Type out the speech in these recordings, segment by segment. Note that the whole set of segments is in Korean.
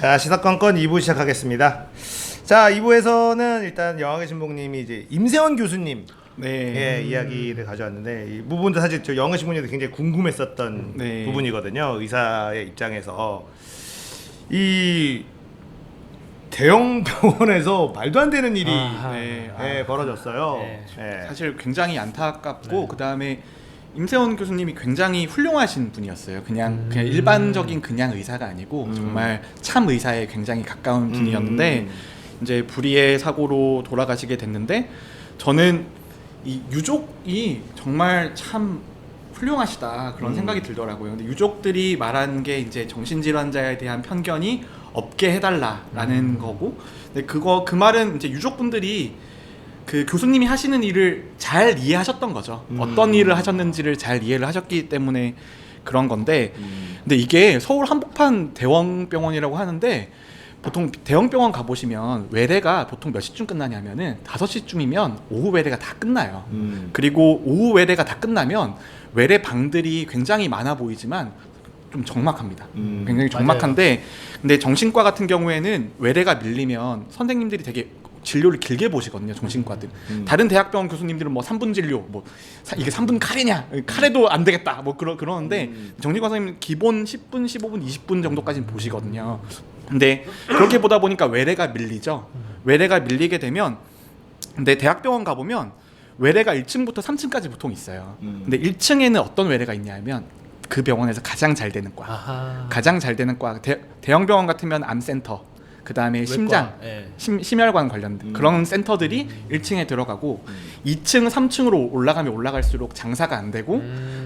자, 시사건건 2부 시작하겠습니다. 자, 2부에서는 일단 영화계 신봉님이 이제 임세원 교수님 예, 이야기를 가져왔는데 이 부분도 사실 저 영화 신봉님도 굉장히 궁금했었던 부분이거든요. 의사의 입장에서 이 대형 병원에서 말도 안 되는 일이 벌어졌어요. 네. 사실 굉장히 안타깝고 그 다음에 임세원 교수님이 굉장히 훌륭하신 분이었어요. 그냥 일반적인 그냥 의사가 아니고 정말 참 의사에 굉장히 가까운 분이었는데 이제 불의의 사고로 돌아가시게 됐는데 저는 이 유족이 정말 참 훌륭하시다 그런 생각이 들더라고요. 근데 유족들이 말한 게 이제 정신질환자에 대한 편견이 없게 해달라라는 거고, 근데 그 말은 이제 유족분들이 그 교수님이 하시는 일을 잘 이해하셨던 거죠. 어떤 일을 하셨는지를 잘 이해를 하셨기 때문에 그런 건데, 근데 이게 서울 한복판 대원병원이라고 하는데 보통 대형병원 가보시면 외래가 보통 몇 시쯤 끝나냐면은 5시쯤이면 오후 외래가 다 끝나요. 그리고 오후 외래가 다 끝나면 외래 방들이 굉장히 많아 보이지만 좀 적막합니다. 굉장히 적막한데 맞아요. 근데 정신과 같은 경우에는 외래가 밀리면 선생님들이 되게 진료를 길게 보시거든요. 정신과들. 다른 대학병원 교수님들은 뭐 3분 진료, 뭐 이게 3분 카레냐, 카레도 안 되겠다, 뭐 그러는데 정신과 선생님 기본 10분, 15분, 20분 정도까지는 보시거든요. 근데 그렇게 보다 보니까 외래가 밀리죠. 외래가 밀리게 되면, 근데 대학병원 가보면 외래가 1층부터 3층까지 보통 있어요. 근데 1층에는 어떤 외래가 있냐면 그 병원에서 가장 잘 되는 과, 가장 잘 되는 과, 대형 병원 같으면 암센터, 그 다음에 심장, 심혈관 관련된 그런 센터들이 1층에 들어가고 2층, 3층으로 올라가면 올라갈수록 장사가 안 되고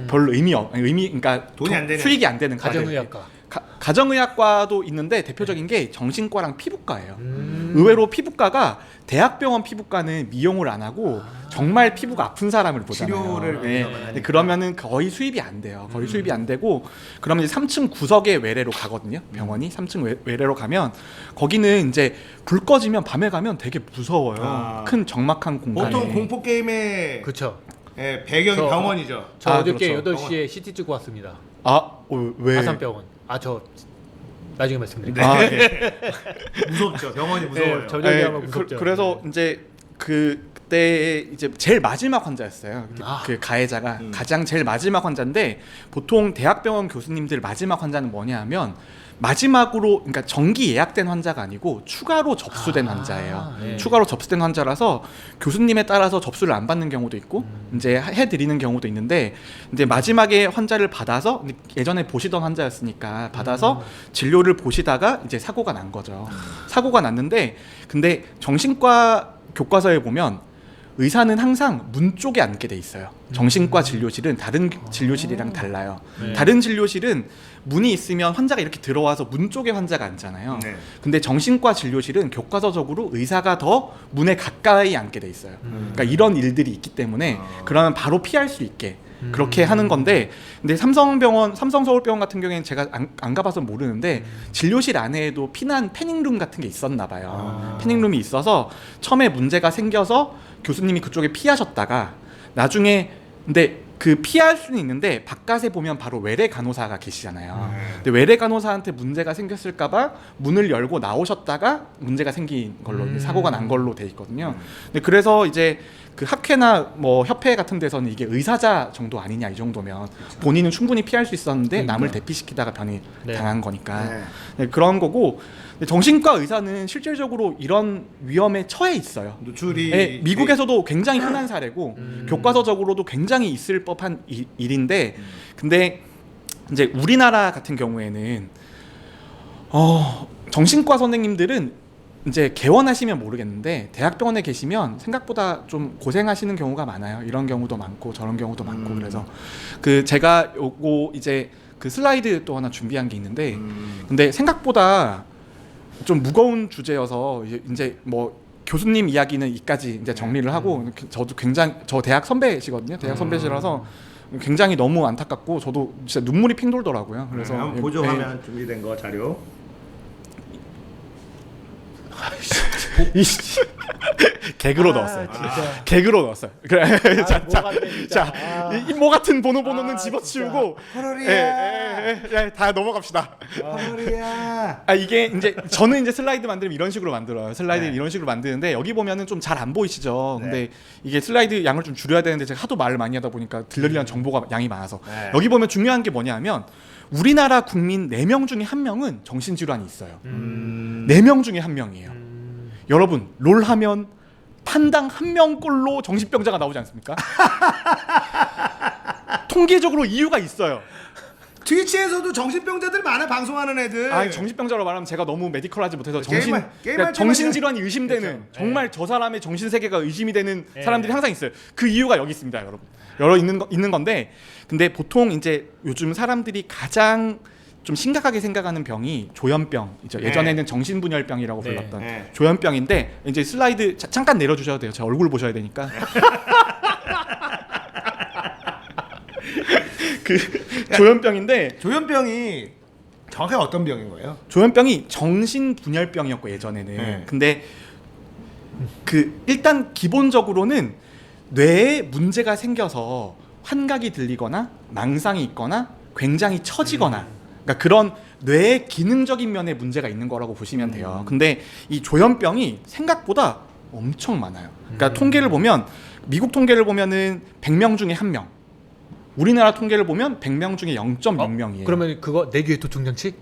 별로 그러니까 돈이 안 되는, 수익이 안 되는 가정의학과. 가정의학과도 있는데 대표적인 게 정신과랑 피부과예요. 의외로 피부과가 대학병원 피부과는 미용을 안 하고 정말 피부가 아픈 사람을 보잖아요. 치료를 그러면은 거의 수입이 안 돼요. 거의 수입이 안 되고 그러면 이제 3층 구석에 외래로 가거든요. 병원이 3층 외래로 가면 거기는 이제 불 꺼지면 밤에 가면 되게 무서워요. 큰 적막한 공간에. 보통 공포 게임의 그렇죠. 배경이 병원이죠. 저 어저께 그렇죠. 8시에 CT 찍고 왔습니다. 왜? 아산병원. 저 나중에 말씀드릴게요. 무섭죠. 병원이 무서워요. 저녁에 하면 무섭죠. 그래서 이제 그때 이제 제일 마지막 환자였어요. 그 가해자가 가장 제일 마지막 환자인데 보통 대학병원 교수님들 마지막 환자는 뭐냐 하면 마지막으로, 그러니까 정기 예약된 환자가 아니고 추가로 접수된 환자예요. 추가로 접수된 환자라서 교수님에 따라서 접수를 안 받는 경우도 있고 이제 해드리는 경우도 있는데, 이제 마지막에 환자를 받아서 예전에 보시던 환자였으니까 받아서 진료를 보시다가 이제 사고가 난 거죠. 사고가 났는데, 근데 정신과 교과서에 보면 의사는 항상 문 쪽에 앉게 돼 있어요. 정신과 진료실은 다른 진료실이랑 달라요. 다른 진료실은 문이 있으면 환자가 이렇게 들어와서 문 쪽에 환자가 앉잖아요. 근데 정신과 진료실은 교과서적으로 의사가 더 문에 가까이 앉게 돼 있어요. 그러니까 이런 일들이 있기 때문에 그러면 바로 피할 수 있게 그렇게 하는 건데, 근데 삼성서울병원 같은 경우에는 제가 안 가봐서 모르는데 진료실 안에도 패닝룸 같은 게 있었나 봐요. 패닝룸이 있어서 처음에 문제가 생겨서 교수님이 그쪽에 피하셨다가 나중에, 근데 그 피할 수는 있는데 바깥에 보면 바로 외래 간호사가 계시잖아요. 근데 외래 간호사한테 문제가 생겼을까봐 문을 열고 나오셨다가 문제가 생긴 걸로 사고가 난 걸로 돼 있거든요. 근데 그래서 이제 그 학회나 뭐 협회 같은 데서는 이게 의사자 정도 아니냐, 이 정도면 본인은 충분히 피할 수 있었는데 남을 대피시키다가 변이 당한 거니까 그런 거고. 정신과 의사는 실질적으로 이런 위험에 처해 있어요. 노출이 미국에서도 굉장히 흔한 사례고 교과서적으로도 굉장히 있을 법한 일인데, 근데 이제 우리나라 같은 경우에는 정신과 선생님들은 이제 개원하시면 모르겠는데 대학병원에 계시면 생각보다 좀 고생하시는 경우가 많아요. 이런 경우도 많고 저런 경우도 많고. 그래서 제가 요거 이제 그 슬라이드 또 하나 준비한 게 있는데, 근데 생각보다 좀 무거운 주제여서 이제 뭐 교수님 이야기는 이까지 이제 정리를 하고, 저도 굉장히, 저 대학 선배시거든요. 대학 선배시라서 굉장히 너무 안타깝고 저도 진짜 눈물이 핑 돌더라고요. 그래서 한번 보조 화면 준비된 거 자료. 개그로 넣었어요. 진짜. 개그로 넣었어요. 그래. 자, 이모 같은 번호는 집어치우고 진짜. 다 넘어갑시다. 허리야. 이게 이제 저는 이제 슬라이드 만들면 이런 식으로 만들어요. 슬라이드 네. 이런 식으로 만드는데 여기 보면은 좀 잘 안 보이시죠. 네. 근데 이게 슬라이드 양을 좀 줄여야 되는데 제가 하도 말을 많이 하다 보니까 들려리는 정보가 양이 많아서 네. 여기 보면 중요한 게 뭐냐면 우리나라 국민 4명 중에 1명은 정신질환이 있어요. 4명 중에 1명이에요. 여러분 롤 하면 판당 1명꼴로 정신병자가 나오지 않습니까? 통계적으로 이유가 있어요. 트위치에서도 정신병자들 많아 방송하는 애들. 정신병자로 말하면 제가 너무 메디컬하지 못해서 게임할 그러니까 때만 정신질환이 의심되는 그렇죠. 정말 저 사람의 정신 세계가 의심이 되는 네. 사람들이 항상 있어요. 그 이유가 여기 있습니다, 여러분. 여러 있는 건데, 근데 보통 이제 요즘 사람들이 가장 좀 심각하게 생각하는 병이 조현병이죠. 예전에는 정신분열병이라고 네. 불렀던 네. 조현병인데 이제 슬라이드 잠깐 내려주셔도 돼요. 제 얼굴 보셔야 되니까. 그 조현병인데 조현병이 정확하게 어떤 병인 거예요? 조현병이 정신분열병이었고 예전에는 네. 근데 그 일단 기본적으로는 뇌에 문제가 생겨서 환각이 들리거나 망상이 있거나 굉장히 처지거나 그러니까 그런 뇌의 기능적인 면에 문제가 있는 거라고 보시면 돼요. 근데 이 조현병이 생각보다 엄청 많아요. 그러니까 통계를 보면 미국 통계를 보면은 100명 중에 1명, 우리나라 통계를 보면 100명 중에 0.6명이에요. 그러면 그거 내규의 도충장치?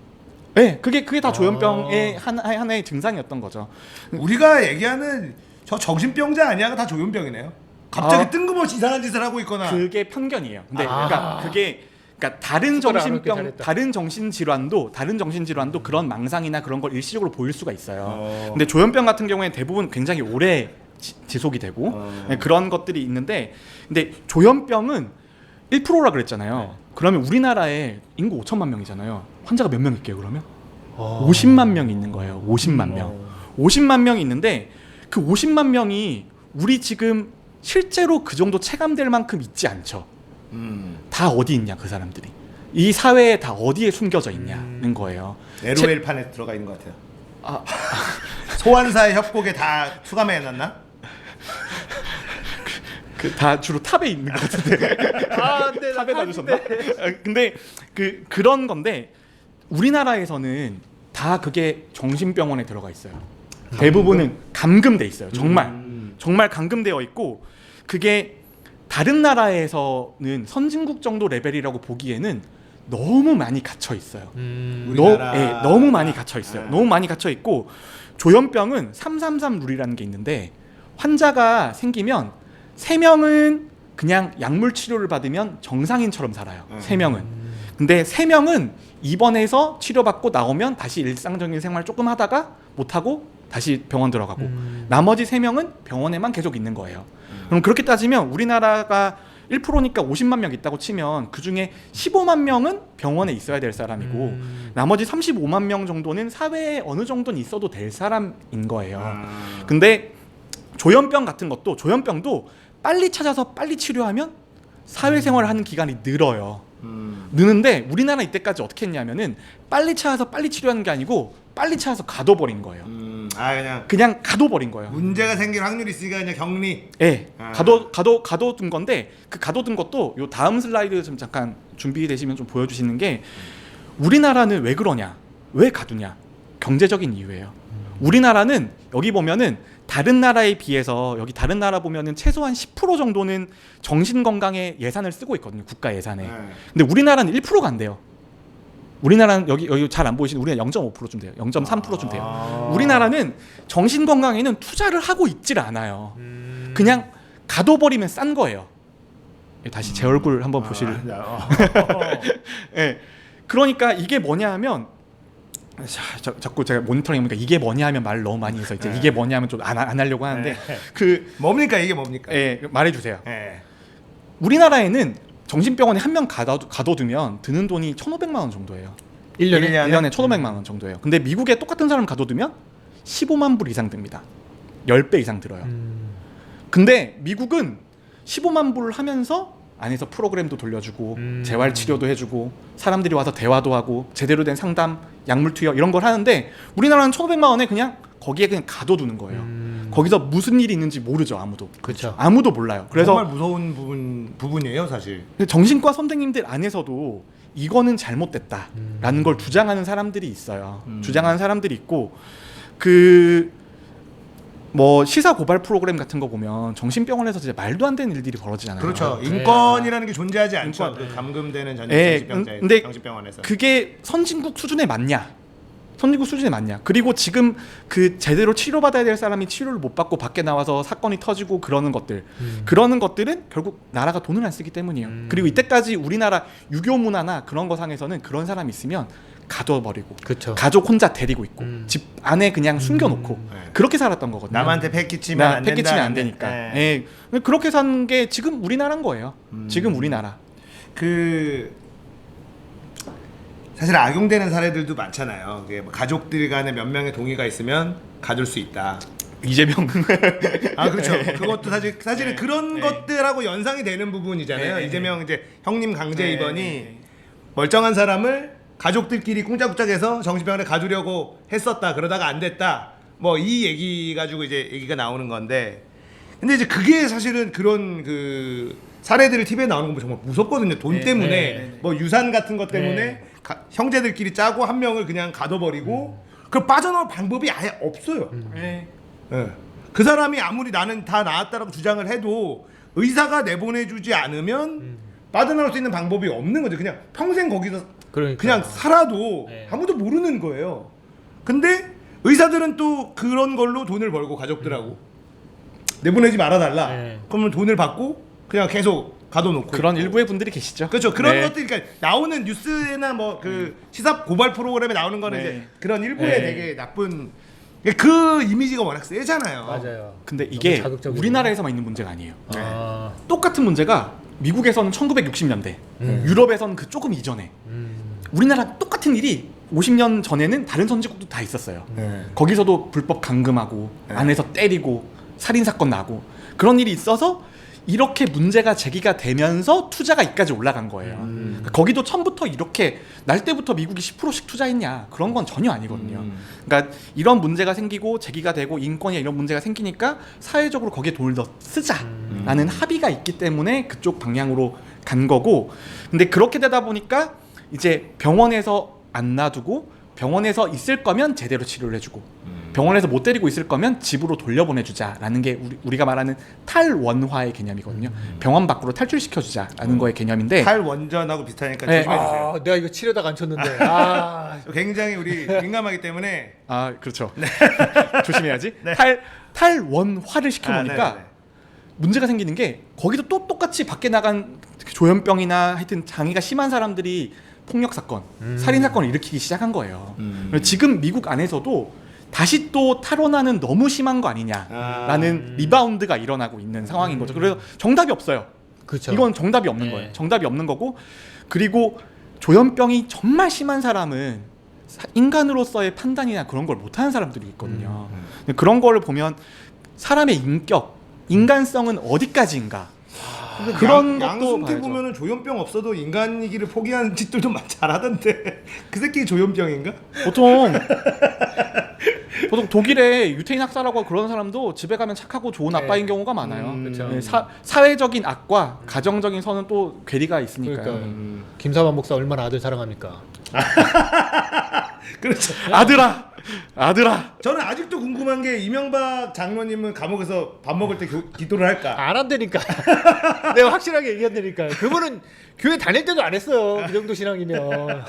네, 그게 다 조현병의 하나의 증상이었던 거죠. 우리가 얘기하는 저 정신병자 아니야가 다 조현병이네요. 갑자기 뜬금없이 이상한 짓을 하고 있거나. 그게 편견이에요. 근데 아. 그러니까 그게 그러니까 다른 그걸 알아놓기 정신병, 잘했다. 다른 정신질환도 그런 망상이나 그런 걸 일시적으로 보일 수가 있어요. 어. 근데 조현병 같은 경우에는 대부분 굉장히 오래 지속이 되고 네, 그런 것들이 있는데, 근데 조현병은 1%라 그랬잖아요. 그러면 우리나라에 인구 5천만 명이잖아요. 환자가 몇 명 있게요, 그러면? 50만 명이 있는 거예요. 50만 명. 50만 명이 있는데 그 50만 명이 우리 지금 실제로 그 정도 체감될 만큼 있지 않죠. 다 어디 있냐, 그 사람들이. 이 사회에 다 어디에 숨겨져 있냐는 거예요. LOL 판에 들어가 있는 것 같아요. 아, 소환사의 협곡에 다 수감해 놨나? 다 주로 탑에 있는 것 같은데. 네, 탑에 놔두셨나? 근데 그런 건데 우리나라에서는 다 그게 정신병원에 들어가 있어요. 대부분은 감금돼 있어요. 정말 감금되어 있고, 그게 다른 나라에서는 선진국 정도 레벨이라고 보기에는 너무 많이 갇혀 있어요. 우리나라. 너무 많이 갇혀 있어요. 너무 많이 갇혀 있고, 조현병은 333 룰이라는 게 있는데 환자가 생기면 3명은 그냥 약물 치료를 받으면 정상인처럼 살아요. 3명은. 근데 3명은 입원해서 치료받고 나오면 다시 일상적인 생활 조금 하다가 못하고 다시 병원 들어가고, 나머지 3명은 병원에만 계속 있는 거예요. 그럼 그렇게 따지면 우리나라가 1%니까 50만 명 있다고 치면 그 중에 15만 명은 병원에 있어야 될 사람이고 나머지 35만 명 정도는 사회에 어느 정도는 있어도 될 사람인 거예요. 근데 조현병 같은 것도, 조현병도 빨리 찾아서 빨리 치료하면 사회생활을 하는 기간이 늘어요. 느는데 우리나라 이때까지 어떻게 했냐면은 빨리 찾아서 빨리 치료하는 게 아니고 빨리 찾아서 가둬버린 거예요. 그냥 가둬버린 거예요. 문제가 생길 확률이 있으니까 그냥 격리. 예, 가둬둔 건데, 그 가둬둔 것도 요 다음 슬라이드 좀 잠깐 준비되시면 좀 보여주시는 게, 우리나라는 왜 그러냐, 왜 가두냐, 경제적인 이유예요. 우리나라는 여기 보면은 다른 나라에 비해서, 여기 다른 나라 보면은 최소한 10% 정도는 정신 건강에 예산을 쓰고 있거든요, 국가 예산에. 근데 우리나라는 1%가 안 돼요. 우리나라는 여기 잘 안 보이시는, 우리가 0.5%좀 돼요. 0.3%좀 돼요. 우리나라는 정신 건강에는 투자를 하고 있질 않아요. 그냥 가둬버리면 싼 거예요. 다시 제 얼굴 한번 보실. 예. 그러니까 이게 뭐냐 하면, 자꾸 제가 모니터링 해보니까 이게 뭐냐 하면 말을 너무 많이 해서 이제 이게 뭐냐 하면 좀 안 하려고 하는데, 뭡니까 이게 뭡니까? 말해주세요. 우리나라에는 정신병원에 한 명 가둬두면 드는 돈이 1,500만 원 정도예요. 1년에 1,500만 원 정도예요. 근데 미국에 똑같은 사람 가둬두면 15만 불 이상 듭니다. 10배 이상 들어요. 근데 미국은 15만 불 하면서 안에서 프로그램도 돌려주고 재활치료도 해주고 사람들이 와서 대화도 하고 제대로 된 상담, 약물 투여 이런 걸 하는데, 우리나라는 1,500만 원에 그냥 거기에 그냥 가둬두는 거예요. 거기서 무슨 일이 있는지 모르죠. 아무도. 그렇죠. 아무도 몰라요. 그래서 정말 무서운 부분이에요, 사실. 정신과 선생님들 안에서도 이거는 잘못됐다라는 걸 주장하는 사람들이 있어요. 주장하는 사람들이 있고 뭐 시사 고발 프로그램 같은 거 보면 정신병원에서 진짜 말도 안 되는 일들이 벌어지잖아요. 그렇죠. 네. 인권이라는 게 존재하지 않죠. 인권. 그 감금되는 예, 근데 정신병원에서. 그게 선진국 수준에 맞냐? 선진국 수준에 맞냐? 그리고 지금 그 제대로 치료받아야 될 사람이 치료를 못 받고 밖에 나와서 사건이 터지고 그러는 것들은 결국 나라가 돈을 안 쓰기 때문이에요. 그리고 이때까지 우리나라 유교 문화나 그런 거 상에서는 그런 사람 있으면 가둬버리고 그렇죠. 가족 혼자 데리고 있고 집 안에 그냥 숨겨놓고 네. 그렇게 살았던 거거든요. 남한테 패키치면 안 된다. 패키치면 안 되니까. 네. 예. 그렇게 산 게 지금 우리나라인 거예요. 지금 우리나라. 사실 악용되는 사례들도 많잖아요. 그게 뭐 가족들 간에 몇 명의 동의가 있으면 가둘 수 있다. 이재명. 아 그렇죠. 그것도 사실은 그런 것들하고 연상이 되는 부분이잖아요. 이재명 이제 형님 강제 입원이 멀쩡한 사람을 가족들끼리 꿍짝꿍짝해서 정신병원에 가두려고 했었다. 그러다가 안 됐다. 뭐 이 얘기 가지고 이제 얘기가 나오는 건데, 근데 이제 그게 사실은 그런 그 사례들을 TV에 나오는 거 정말 무섭거든요. 돈 때문에 뭐 유산 같은 것 때문에 형제들끼리 짜고 한 명을 그냥 가둬버리고 그 빠져나올 방법이 아예 없어요. 예. 그 사람이 아무리 나는 다 나았다라고 주장을 해도 의사가 내보내주지 않으면 빠져나올 수 있는 방법이 없는 거죠. 그냥 평생 거기서 그러니까. 그냥 살아도 네. 아무도 모르는 거예요. 근데 의사들은 또 그런 걸로 돈을 벌고 가족들하고 내보내지 말아달라. 네. 그러면 돈을 받고 그냥 계속 가둬놓고 그런 있고. 일부의 분들이 계시죠. 그렇죠. 그런 네. 것들이 그러니까 나오는 뉴스나 뭐 그 시사 고발 프로그램에 나오는 거는 네. 이제 그런 일부의 네. 되게 나쁜 그 이미지가 워낙 세잖아요. 맞아요. 근데 이게 자극적이구나. 우리나라에서만 있는 문제가 아니에요. 아. 똑같은 문제가 미국에서는 1960년대, 유럽에서는 그 조금 이전에, 우리나라 똑같은 일이 50년 전에는 다른 선진국도 다 있었어요. 네. 거기서도 불법 감금하고 안에서 때리고 살인 사건 나고 그런 일이 있어서 이렇게 문제가 제기가 되면서 투자가 이까지 올라간 거예요. 거기도 처음부터 이렇게 날 때부터 미국이 10%씩 투자했냐 그런 건 전혀 아니거든요. 그러니까 이런 문제가 생기고 제기가 되고 인권이나 이런 문제가 생기니까 사회적으로 거기에 돈을 더 쓰자라는 합의가 있기 때문에 그쪽 방향으로 간 거고, 근데 그렇게 되다 보니까 이제 병원에서 안 놔두고 병원에서 있을 거면 제대로 치료를 해주고 병원에서 못 데리고 있을 거면 집으로 돌려보내주자라는 게 우리가 말하는 탈원화의 개념이거든요. 병원 밖으로 탈출시켜주자라는 거의 개념인데 탈원전하고 비슷하니까 네. 조심해주세요. 아, 내가 이거 치려다가 안 쳤는데. 아. 굉장히 우리 민감하기 때문에 아 그렇죠. 조심해야지. 탈원화를 시켜놓으니까 네네네. 문제가 생기는 게 거기도 또 똑같이 밖에 나간 조현병이나 하여튼 장애가 심한 사람들이 폭력 사건, 살인 사건을 일으키기 시작한 거예요. 지금 미국 안에서도 다시 또 탈원화는 너무 심한 거 아니냐라는 리바운드가 일어나고 있는 상황인 거죠. 그래서 정답이 없어요. 그렇죠. 이건 정답이 없는 네. 거예요. 정답이 없는 거고, 그리고 조현병이 정말 심한 사람은 인간으로서의 판단이나 그런 걸 못하는 사람들이 있거든요. 근데 그런 거를 보면 사람의 인격, 인간성은 어디까지인가, 그런 것도 양승태 봐야죠. 보면은 조현병 없어도 인간이기를 포기하는 짓들도 잘하던데 그 새끼 조현병인가? 보통 독일에 유태인 학살하고 그런 사람도 집에 가면 착하고 좋은 아빠인 경우가 많아요. 그렇죠. 네, 사회적인 악과 가정적인 선은 또 괴리가 있으니까요. 그러니까 김사만 목사 얼마나 아들 사랑합니까? 그렇죠. 아들아. 저는 아직도 궁금한 게 이명박 장로님은 감옥에서 밥 먹을 때 기도를 할까? 안 한다니까. 내가 확실하게 얘기한다니까. 그분은 교회 다닐 때도 안 했어요. 그 정도 신앙이면.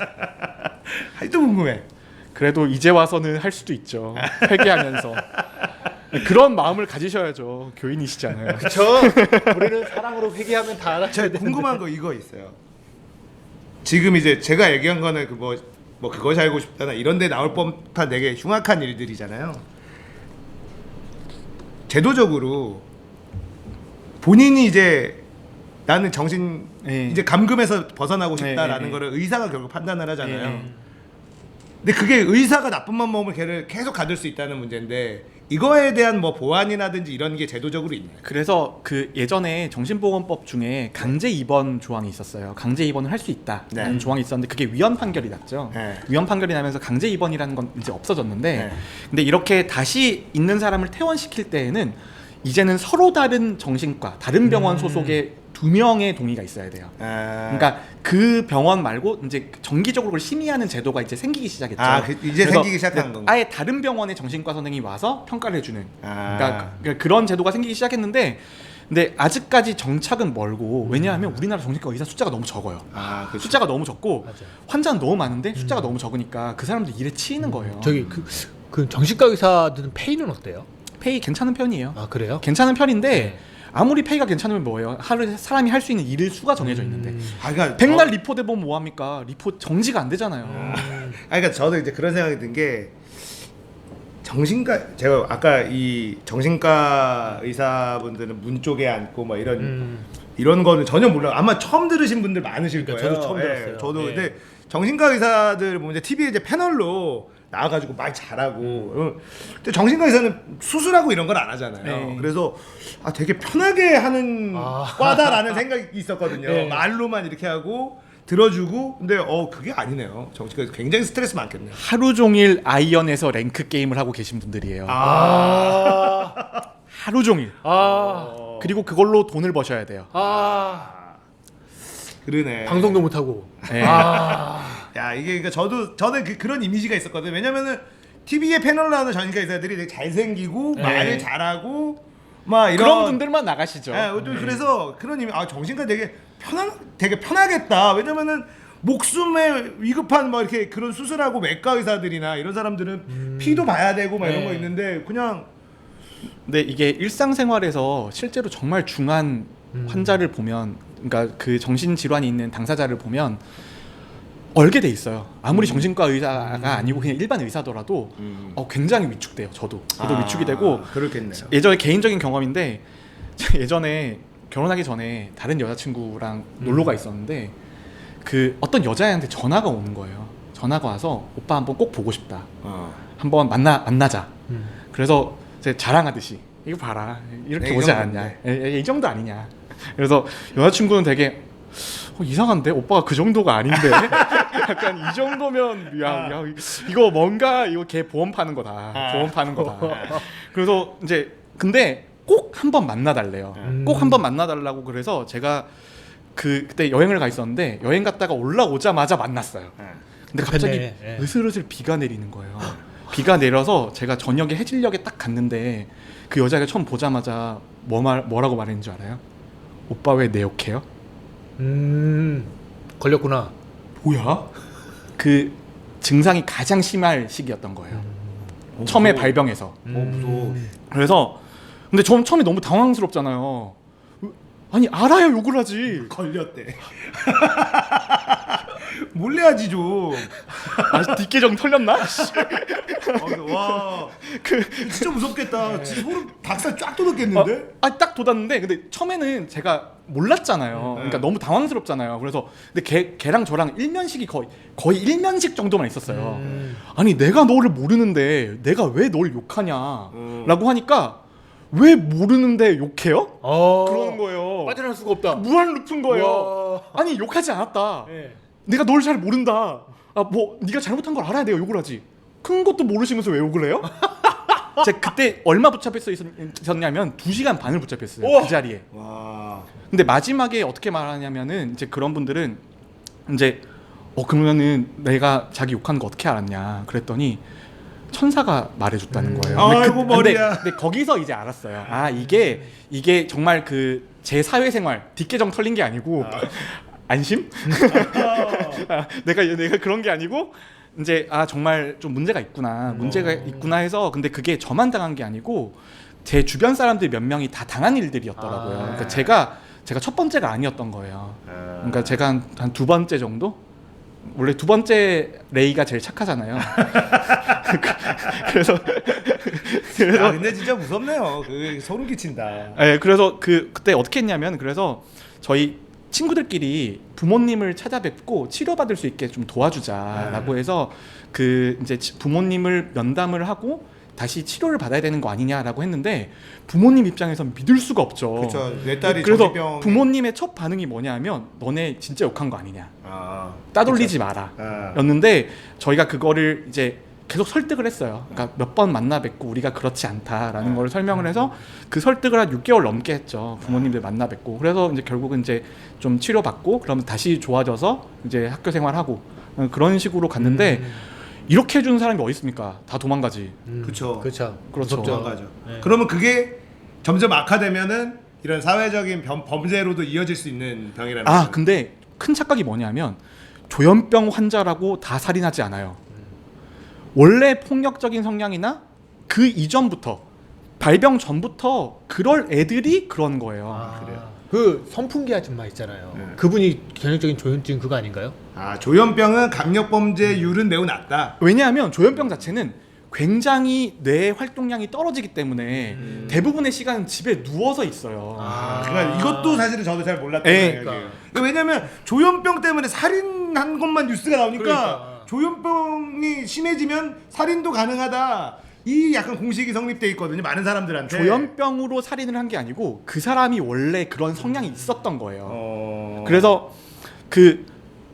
아직도 궁금해. 그래도 이제 와서는 할 수도 있죠. 회개하면서. 그런 마음을 가지셔야죠. 교인이시잖아요. 그렇죠. 우리는 사랑으로 회개하면 다 알아줘야 제가 되는데. 궁금한 거 이거 있어요. 지금 이제 제가 얘기한 거는 그 뭐 그것이 알고 싶다나 이런 데 나올 법한 되게 흉악한 일들이잖아요. 제도적으로 본인이 이제 나는 정신 네. 이제 감금에서 벗어나고 싶다라는 네. 거를 의사가 결국 판단을 하잖아요. 네. 근데 그게 의사가 나쁜 맘 먹으면 걔를 계속 가둘 수 있다는 문제인데 이거에 대한 뭐 보완이라든지 이런 게 제도적으로 있나요? 그래서 그 예전에 정신보건법 중에 강제 입원 조항이 있었어요. 강제 입원을 할 수 있다라는 네. 조항이 있었는데 그게 위헌 판결이 났죠. 네. 위헌 판결이 나면서 강제 입원이라는 건 이제 없어졌는데 네. 근데 이렇게 다시 있는 사람을 퇴원시킬 때에는 이제는 서로 다른 정신과, 다른 병원 소속의 2명의 동의가 있어야 돼요. 그러니까 그 병원 말고 이제 정기적으로 그걸 심의하는 제도가 이제 생기기 시작했죠. 이제 그래서 생기기 시작한 건가? 아예 다른 병원의 정신과 선생님이 와서 평가를 해주는. 아. 그러니까 그런 제도가 생기기 시작했는데, 근데 아직까지 정착은 멀고 왜냐하면 우리나라 정신과 의사 숫자가 너무 적어요. 그렇죠. 숫자가 너무 적고 맞아요. 환자는 너무 많은데 숫자가 너무 적으니까 그 사람들 일에 치이는 거예요. 저기 그 정신과 의사들은 페이는 어때요? 페이 괜찮은 편이에요. 아 그래요? 괜찮은 편인데 네. 아무리 페이가 괜찮으면 뭐예요? 하루에 사람이 할 수 있는 일일 수가 정해져 있는데 그러니까 백날 리포 대보면 뭐합니까? 리포 정지가 안 되잖아요. 그러니까 저도 이제 그런 생각이 든 게 정신과 제가 아까 이 정신과 의사분들은 문 쪽에 앉고 뭐 이런 거는 전혀 몰라요. 아마 처음 들으신 분들 많으실 거예요. 그러니까 저도 처음 들었어요. 저도 예. 근데 정신과 의사들 보면 이제 TV에 이제 패널로 나와가지고 말 잘하고 근데 정신과 의사는 수술하고 이런 걸 안 하잖아요. 네. 그래서 되게 편하게 하는 과다라는 생각이 있었거든요. 네. 말로만 이렇게 하고 들어주고 근데 그게 아니네요. 정신과 의사 굉장히 스트레스 많겠네요. 하루 종일 아이언에서 랭크 게임을 하고 계신 분들이에요. 하루 종일. 그리고 그걸로 돈을 버셔야 돼요. 그러네. 방송도 못 하고. 네. 야 이게 그러니까 저는 그런 이미지가 있었거든요. 왜냐면은 TV에 패널 나오는 정신과 의사들이 되게 잘생기고 네. 말을 잘하고 막 이런 그런 분들만 나가시죠. 그래서 그런 이미 정신과 되게 편하겠다. 왜냐면은 목숨에 위급한 뭐 이렇게 그런 수술하고 외과 의사들이나 이런 사람들은 피도 봐야 되고 막 이런 네. 거 있는데 그냥 근데 이게 일상생활에서 실제로 정말 중한 환자를 보면, 그러니까 그 정신 질환이 있는 당사자를 보면 얼게 돼 있어요. 아무리 정신과 의사가 아니고 그냥 일반 의사더라도 굉장히 위축돼요. 저도 위축이 되고. 그렇겠네요. 예전에 개인적인 경험인데 제가 예전에 결혼하기 전에 다른 여자친구랑 놀러가 있었는데 그 어떤 여자애한테 전화가 오는 거예요. 전화가 와서 오빠 한번 꼭 보고 싶다. 한번 만나자. 그래서 이제 자랑하듯이 이거 봐라 이렇게 네, 오지 이 않았냐, 이 정도 아니냐. 그래서 여자친구는 되게 이상한데 오빠가 그 정도가 아닌데 약간 이 정도면 야 이거 뭔가 이거 걔 보험 파는 거다. 보험 파는 거다. 그래서 이제 근데 꼭 한번 만나달래요. 꼭 한번 만나달라고. 그래서 제가 그때 여행을 가 있었는데 여행 갔다가 올라오자마자 만났어요. 근데 갑자기 예. 으슬으슬 비가 내리는 거예요. 비가 내려서 제가 저녁에 해질녘에 딱 갔는데 그 여자가 처음 보자마자 뭐라고 말했는 줄 알아요? 오빠 왜 내 욕해요? 걸렸구나. 뭐야? 그 증상이 가장 심할 시기였던 거예요. 처음에 발병해서. 무서워. 그래서 근데 전 처음에 너무 당황스럽잖아요. 아니 알아야 욕을 하지. 걸렸대. 몰래 하지 좀. 뒷계정 털렸나? 와, 진짜 무섭겠다. 진짜 소름 닭살 쫙 돋았겠는데? 딱 돋았는데 근데 처음에는 제가 몰랐잖아요. 그러니까 너무 당황스럽잖아요. 그래서 근데 걔랑 저랑 일면식이 거의 일면식 정도만 있었어요. 아니 내가 너를 모르는데 내가 왜 널 욕하냐라고 하니까 왜 모르는데 욕해요? 그러는 거예요. 빠져나올 수가 없다. 무한 루프인 거예요. 와. 아니 욕하지 않았다. 네. 내가 널 잘 모른다. 뭐 네가 잘못한 걸 알아야 내가 욕을 하지. 큰 것도 모르시면서 왜 욕을 해요? 제가 그때 얼마 붙잡혀 있었냐면 2시간 반을 붙잡혔어요. 우와. 그 자리에. 와. 근데 마지막에 어떻게 말하냐면은 이제 그런 분들은 이제 그러면은 내가 자기 욕한 거 어떻게 알았냐 그랬더니 천사가 말해줬다는 거예요. 아이고, 머리야. 근데 거기서 이제 알았어요. 이게 정말 그 제 사회생활 뒷계정 털린 게 아니고 안심? 내가 그런 게 아니고 이제 정말 좀 문제가 있구나 해서. 근데 그게 저만 당한 게 아니고 제 주변 사람들 몇 명이 다 당한 일들이었더라고요. 그러니까 제가 첫 번째가 아니었던 거예요. 그러니까 제가 한 2번째 정도? 원래 2번째 레이가 제일 착하잖아요. 그래서 근데 진짜 무섭네요. 그 소름 끼친다. 네, 그래서 그때 어떻게 했냐면 그래서 저희 친구들끼리 부모님을 찾아뵙고 치료받을 수 있게 좀 도와주자라고 해서 그 이제 부모님을 면담을 하고 다시 치료를 받아야 되는 거 아니냐라고 했는데 부모님 입장에선 믿을 수가 없죠. 그렇죠. 내 딸이 그래서 정신병 부모님의 첫 반응이 뭐냐면 너네 진짜 욕한 거 아니냐. 아, 따돌리지 마라. 아. 였는데 저희가 그거를 이제 계속 설득을 했어요. 그러니까 몇 번 만나 뵙고 우리가 그렇지 않다라는 걸 설명을 해서 그 설득을 한 6개월 넘게 했죠. 부모님들 만나 뵙고. 그래서 이제 결국은 이제 좀 치료받고 그러면 다시 좋아져서 이제 학교 생활하고 그런 식으로 갔는데 이렇게 해주는 사람이 어디 있습니까? 다 도망가지. 그렇죠. 그렇죠. 그렇죠. 도망가죠. 네. 그러면 그게 점점 악화되면은 이런 사회적인 범죄로도 이어질 수 있는 병이라는 아 거죠. 근데 큰 착각이 뭐냐면 조현병 환자라고 다 살인하지 않아요. 원래 폭력적인 성향이나 그 이전부터 발병 전부터 그럴 애들이 그런 거예요. 아, 그래요? 그 선풍기 아줌마 있잖아요. 네. 그분이 전형적인 조현증 그거 아닌가요? 아, 조현병은 강력범죄율은 매우 낮다. 왜냐하면 조현병 자체는 굉장히 뇌 활동량이 떨어지기 때문에 대부분의 시간은 집에 누워서 있어요. 그러니까 이것도 사실은 저도 잘 몰랐던 예. 거예요. 왜냐면 조현병 때문에 살인한 것만 뉴스가 나오니까 그러니까. 조현병이 심해지면 살인도 가능하다. 이 약간 공식이 성립돼 있거든요. 많은 사람들한테. 조현병으로 살인을 한 게 아니고 그 사람이 원래 그런 성향이 있었던 거예요. 그래서 그래서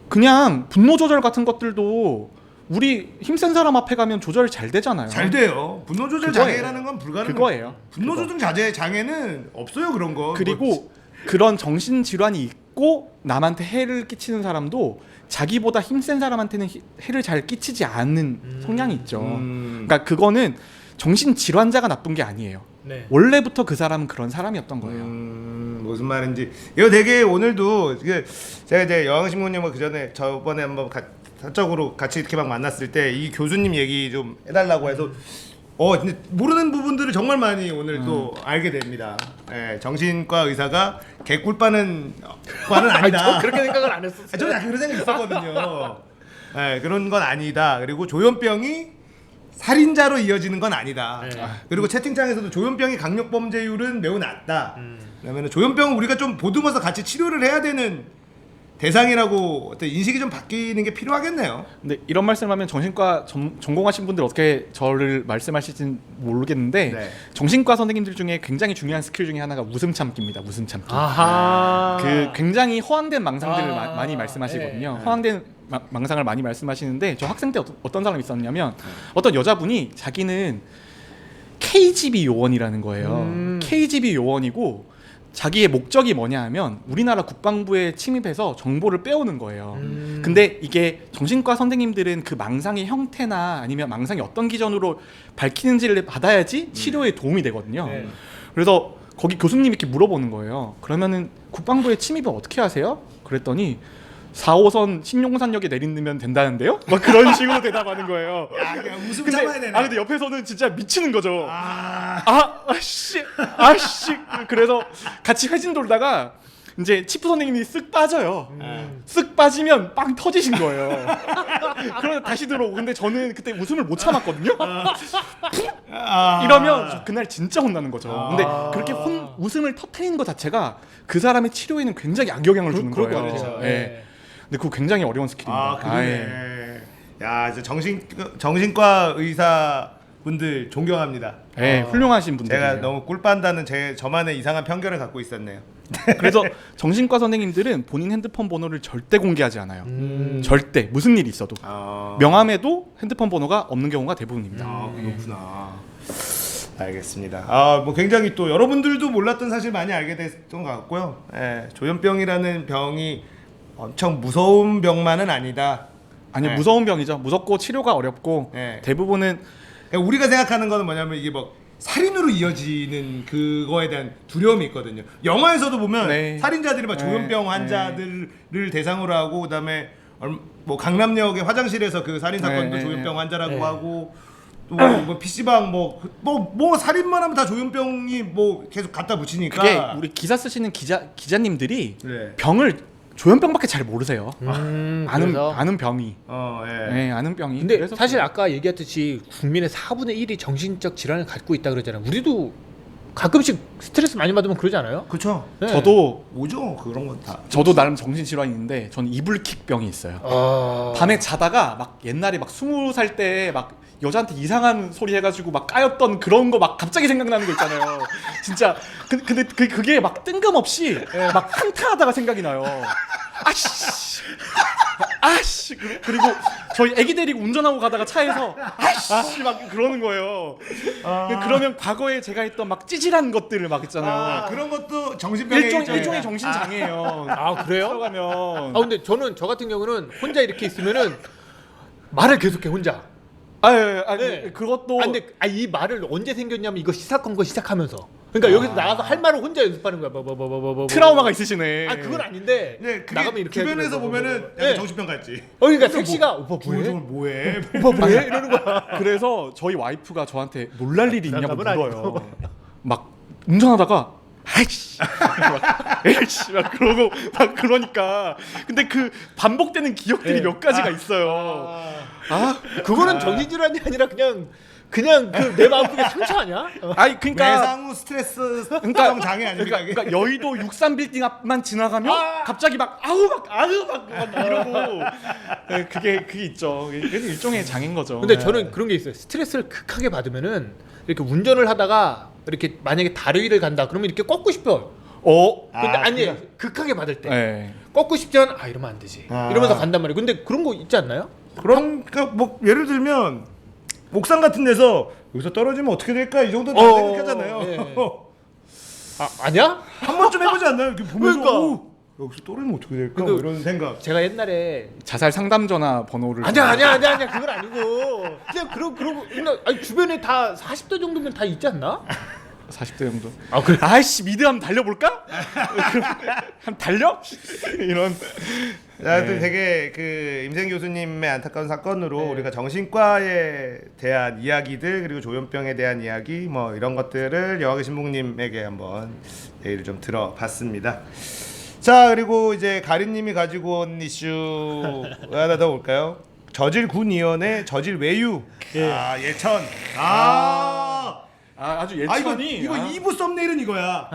그냥 분노 조절 같은 것들도 우리 힘센 사람 앞에 가면 조절 잘 되잖아요. 잘 돼요. 분노 조절 그거예요. 장애라는 건 불가능. 그거예요. 분노 조절 장애는 없어요 그런 거. 그리고 그런 정신 질환이 있고 남한테 해를 끼치는 사람도 자기보다 힘센 사람한테는 해를 잘 끼치지 않는 성향이 있죠. 그러니까 그거는 정신 질환자가 나쁜 게 아니에요. 네. 원래부터 그 사람은 그런 사람이었던 거예요. 무슨 말인지 이거 되게 오늘도 이게 제가 이제 여왕신부님을 그 전에 저번에 한번 사적으로 같이 이렇게 막 만났을 때 이 교수님 얘기 좀 해달라고 해서 근데 모르는 부분들을 정말 많이 오늘 또 알게 됩니다. 예, 정신과 의사가 개꿀빠는 과는 아니다. 저 그렇게 생각을 안 했었어요. 저는 약간 그런 생각이 있었거든요. 예, 그런 건 아니다. 그리고 조현병이 살인자로 이어지는 건 아니다. 네. 그리고 채팅창에서도 조현병의 강력범죄율은 매우 낮다. 그러면 조현병은 우리가 좀 보듬어서 같이 치료를 해야 되는 대상이라고 어떤 인식이 좀 바뀌는 게 필요하겠네요. 근데 이런 말씀하면 정신과 전공하신 분들 어떻게 저를 말씀하실지는 모르겠는데 네. 정신과 선생님들 중에 굉장히 중요한 스킬 중에 하나가 웃음 참기입니다. 웃음 참기. 아하. 그 굉장히 허황된 망상들을 아, 많이 말씀하시거든요. 네. 허황된 망상을 많이 말씀하시는데 저 학생 때 어떤 사람이 있었냐면 어떤 여자분이 자기는 KGB 요원이라는 거예요. KGB 요원이고 자기의 목적이 뭐냐 하면 우리나라 국방부에 침입해서 정보를 빼오는 거예요. 근데 이게 정신과 선생님들은 그 망상의 형태나 아니면 망상이 어떤 기전으로 밝히는지를 받아야지 치료에 도움이 되거든요. 네. 그래서 거기 교수님이 이렇게 물어보는 거예요. 그러면은 국방부에 침입을 어떻게 하세요? 그랬더니 4호선 신용산역에 내리면 된다는데요? 막 그런 식으로 대답하는 거예요. 야, 그냥 웃음 참아야 되네. 근데 옆에서는 진짜 미치는 거죠. 아, 아씨. 그래서 같이 회진 돌다가 이제 치프 선생님이 쓱 빠져요. 쓱 빠지면 빵 터지신 거예요. 그러다 다시 들어오고 근데 저는 그때 웃음을 못 참았거든요. 이러면 저 그날 진짜 혼나는 거죠. 근데 그렇게 웃음을 터뜨리는 것 자체가 그 사람의 치료에는 굉장히 악영향을 주는 거예요. 그렇죠. 예. 네. 근데 그거 굉장히 어려운 스킬입니다. 그러네. 야, 이제 정신과 의사분들 존경합니다. 훌륭하신 분들이에요. 제가 너무 꿀빤다는 저만의 이상한 편견을 갖고 있었네요. 그래서 정신과 선생님들은 본인 핸드폰 번호를 절대 공개하지 않아요. 절대 무슨 일이 있어도 명함에도 핸드폰 번호가 없는 경우가 대부분입니다. 그렇구나. 알겠습니다. 뭐 굉장히 또 여러분들도 몰랐던 사실 많이 알게 됐던 것 같고요. 조현병이라는 병이 엄청 무서운 병만은 아니다. 아니 네. 무서운 병이죠. 무섭고 치료가 어렵고 네. 대부분은 우리가 생각하는 거는 뭐냐면 이게 뭐 살인으로 이어지는 그거에 대한 두려움이 있거든요. 영화에서도 보면 네. 살인자들이 막 네. 조현병 환자들을 대상으로 하고 그다음에 뭐 강남역의 화장실에서 그 살인 사건도 네. 조현병 환자라고 네. 하고 또 뭐 PC방 뭐 살인만 하면 다 조현병이 뭐 계속 갖다 붙이니까 그게 우리 기사 쓰시는 기자님들이 네. 병을 조현병밖에 잘 모르세요. 그래서? 아는 병이. 예. 네, 아는 병이. 근데 그래서 사실 아까 얘기했듯이 국민의 4분의 1이 정신적 질환을 갖고 있다 그러잖아요. 우리도 가끔씩 스트레스 많이 받으면 그러지 않아요? 그렇죠. 네. 저도 오죠. 그런 건 다. 저도 나름 정신질환이 있는데 저는 이불킥병이 있어요. 밤에 자다가 막 옛날에 막 20살 때 막 여자한테 이상한 소리 해가지고 막 까였던 그런 거 막 갑자기 생각나는 거 있잖아요. 진짜 근데 그게 막 뜬금없이 막 한타하다가 생각이 나요. 아씨 그리고 저희 애기 데리고 운전하고 가다가 차에서 아씨 막 그러는 거예요. 그러면 과거에 제가 했던 막 찌질한 것들을 막 있잖아요. 그런 것도 정신병의 일종의 정신 장애예요. 아 그래요? 들어가면 근데 저 같은 경우는 혼자 이렇게 있으면은 말을 계속해 혼자. 네. 그것도 근데 이 말을 언제 생겼냐면 이거 시작한 거 시작하면서. 그러니까 여기서 나가서 할 말을 혼자 연습하는 거야. 트라우마가 있으시네. 그건 아닌데. 네, 그게 나가면 이렇게 주변에서 보면은 약간 정신병같지. 그러니까 택시가 오빠 뭐해? 뭐해? 오빠 뭐해? 이러는 거야. 그래서 저희 와이프가 저한테 놀랄 일이 있냐고 장갑은 물어요. 막 운전하다가 아이씨 에이씨 막 그러고 막 그러니까 근데 그 반복되는 기억들이 몇 가지가 있어요. 그거는 정신질환이 아니라 그냥 그 내 마음속에 상처 아니야? 아니 그러니까 외상후 스트레스 성 장애 아닙니까? 그러니까 여의도 63 빌딩 앞만 지나가면 갑자기 막 이러고 그게 있죠. 그게 일종의 장애인 거죠. 근데 저는 그런 게 있어요. 스트레스를 극하게 받으면은 이렇게 운전을 하다가 이렇게 만약에 다리 위를 간다 그러면 이렇게 꺾고 싶어요. 근데 아니 극하게 받을 때 네. 꺾고 싶지만 이러면 안 되지. 이러면서 간단 말이에요. 근데 그런 거 있지 않나요? 그러니까 뭐 예를 들면 옥상 같은 데서 여기서 떨어지면 어떻게 될까 이 정도는 다 생각하잖아요. 네. 아니야? 한 번쯤 해보지 않나요? 이렇게 보면서 그러니까. 여기서 떨어지면 어떻게 될까 뭐 이런 생각. 제가 옛날에 자살 상담 전화 번호를 아니야 그건 아니고 그냥 그러고 아니 주변에 다 40대 정도면 다 있지 않나? 40대 정도. 그래. 아이씨 미드 한번 달려볼까? 한 달려? 이런. 하여튼 되게 그 임생 교수님의 안타까운 사건으로 우리가 정신과에 대한 이야기들 그리고 조현병에 대한 이야기 뭐 이런 것들을 영화계 신부님에게 한번 얘기를 좀 들어봤습니다. 자 그리고 이제 가린님이 가지고 온 이슈 하나 더 볼까요? 저질 군의원의 저질 외유. 예천. 아주 예천이 이거 2부 썸네일은 이거야.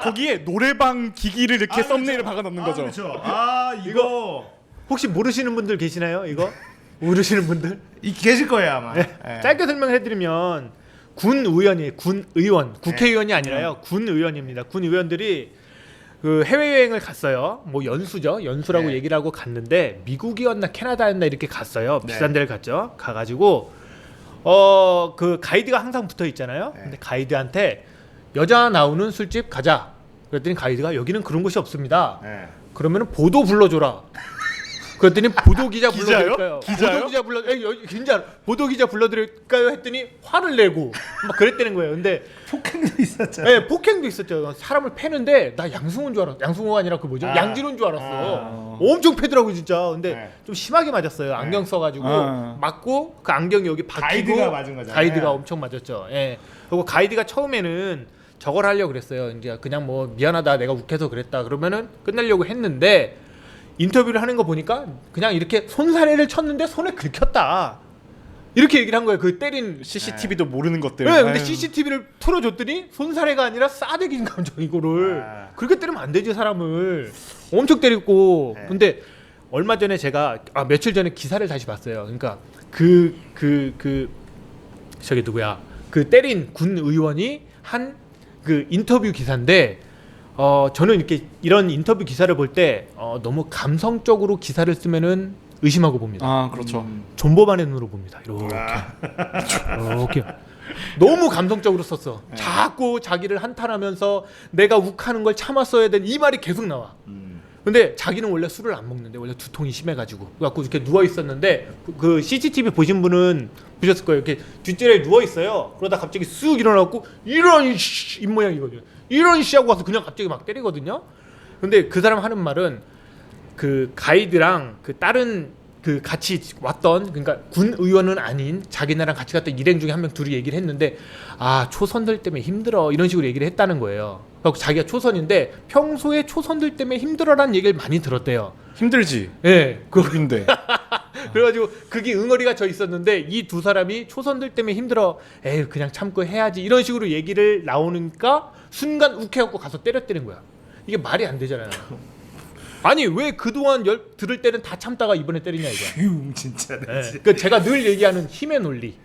거기에 노래방 기기를 이렇게 썸네일을 박아 넣는 거죠. 그렇죠. 이거 혹시 모르시는 분들 계시나요? 이거 모르시는 분들? 계실 거예요 아마. 짧게 설명해드리면 군 의원이 군 의원 국회의원이 아니라요 군 의원입니다. 군 의원들이 그 해외여행을 갔어요. 뭐 연수라고 얘기를 하고 갔는데 미국이었나 캐나다였나 이렇게 갔어요. 비싼 데를 갔죠. 가가지고 그 가이드가 항상 붙어 있잖아요. 근데 가이드한테 여자 나오는 술집 가자. 그랬더니 가이드가 여기는 그런 곳이 없습니다. 그러면은 보도 불러줘라. 그랬더니 보도 기자 불러드릴까요? 기자요? 보도 기자 불러드릴까요? 했더니 화를 내고 막 그랬다는 거예요. 근데 폭행도 있었잖아요. 네, 폭행도 있었죠. 사람을 패는데 나 양승호인 줄 알았어. 양승호가 아니라 그 뭐죠? 양진호인 줄 알았어. 엄청 패더라고 진짜. 근데 좀 심하게 맞았어요. 안경 써가지고 맞고 그 안경이 여기 박히고 가이드가 맞은 거잖아요. 가이드가 엄청 맞았죠. 예. 그리고 가이드가 처음에는 저걸 하려고 그랬어요. 이제 그냥 뭐 미안하다 내가 욱해서 그랬다 그러면은 끝내려고 했는데 인터뷰를 하는 거 보니까 그냥 이렇게 손사래를 쳤는데 손에 긁혔다. 이렇게 얘기를 한 거예요. 그 때린 CCTV도 모르는 것들. 네, 근데 CCTV를 틀어줬더니 손사래가 아니라 싸대기인 거죠 이거를. 그렇게 때리면 안 되지 사람을. 엄청 때리고. 근데 얼마 전에 제가 며칠 전에 기사를 다시 봤어요. 그러니까 저기 누구야? 그 때린 군 의원이 한 그 인터뷰 기사인데. 저는 이렇게 이런 인터뷰 기사를 볼 때 너무 감성적으로 기사를 쓰면은 의심하고 봅니다. 그렇죠. 존버만의 눈으로 봅니다. 이렇게 너무 감성적으로 썼어. 자꾸 자기를 한탄하면서 내가 욱하는 걸 참았어야 된 이 말이 계속 나와. 근데 자기는 원래 술을 안 먹는데 원래 두통이 심해가지고 그래갖고 이렇게 누워 있었는데 그 CCTV 보신 분은 보셨을 거예요. 이렇게 뒷자리에 누워 있어요. 그러다 갑자기 쑥 일어나고 이런 입 모양이거든요. 이런 하고 와서 그냥 갑자기 막 때리거든요. 근데 그 사람 하는 말은 그 가이드랑 그 다른 그 같이 왔던 그러니까 군 의원은 아닌 자기네랑 같이 갔던 일행 중에 한 명 둘이 얘기를 했는데 초선들 때문에 힘들어 이런 식으로 얘기를 했다는 거예요. 그래서 자기가 초선인데 평소에 초선들 때문에 힘들어라는 얘기를 많이 들었대요. 힘들지. 예, 그런데 그래가지고 그게 응어리가 져 있었는데 이 두 사람이 초선들 때문에 힘들어. 에이 그냥 참고 해야지 이런 식으로 얘기를 나오니까 순간 욱해갖고 가서 때렸다는 거야. 이게 말이 안 되잖아요. 아니 왜 그동안 들을 때는 다 참다가 이번에 때리냐 이거야. 진짜. 그 제가 늘 얘기하는 힘의 논리.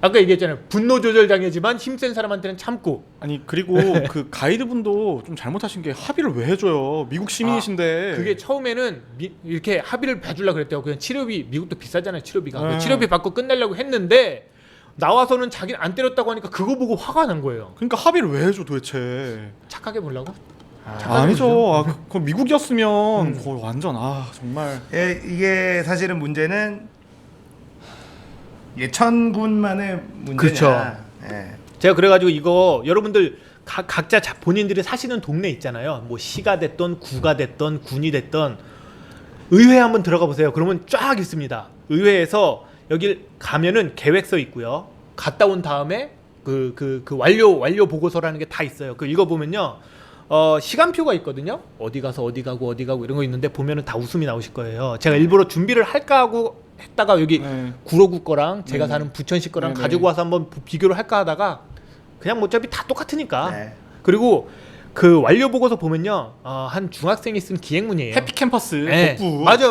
아까 얘기했잖아요. 분노 조절 장애지만 힘센 사람한테는 참고. 아니 그리고 그 가이드분도 좀 잘못하신 게 합의를 왜 해줘요? 미국 시민이신데. 그게 처음에는 이렇게 합의를 봐주려고 그랬대요. 그냥 치료비 미국도 비싸잖아요. 치료비가. 그 치료비 받고 끝내려고 했는데 나와서는 자기는 안 때렸다고 하니까 그거 보고 화가 난 거예요. 그러니까 합의를 왜 해줘 도대체? 착하게 보려고? 아니죠. 그 미국이었으면 거의 완전 정말. 예, 이게 사실은 문제는 예천군만의 문제냐. 그렇죠. 예. 제가 그래가지고 이거 여러분들 각자 본인들이 사시는 동네 있잖아요. 뭐 시가 됐던 구가 됐던 군이 됐던 의회 한번 들어가 보세요. 그러면 쫙 있습니다. 의회에서 여기 가면은 계획서 있고요. 갔다 온 다음에 그 완료 보고서라는 게 다 있어요. 그 읽어보면요. 시간표가 있거든요. 어디 가서 어디 가고 이런 거 있는데 보면은 다 웃음이 나오실 거예요. 제가 일부러 준비를 할까 하고 했다가 여기 구로구 거랑 제가 사는 부천시 거랑 가지고 와서 한번 비교를 할까 하다가 그냥 뭐 어차피 다 똑같으니까. 네. 그리고 그 완료 보고서 보면요. 한 중학생이 쓴 기행문이에요. 해피 캠퍼스 네. 복부. 맞아.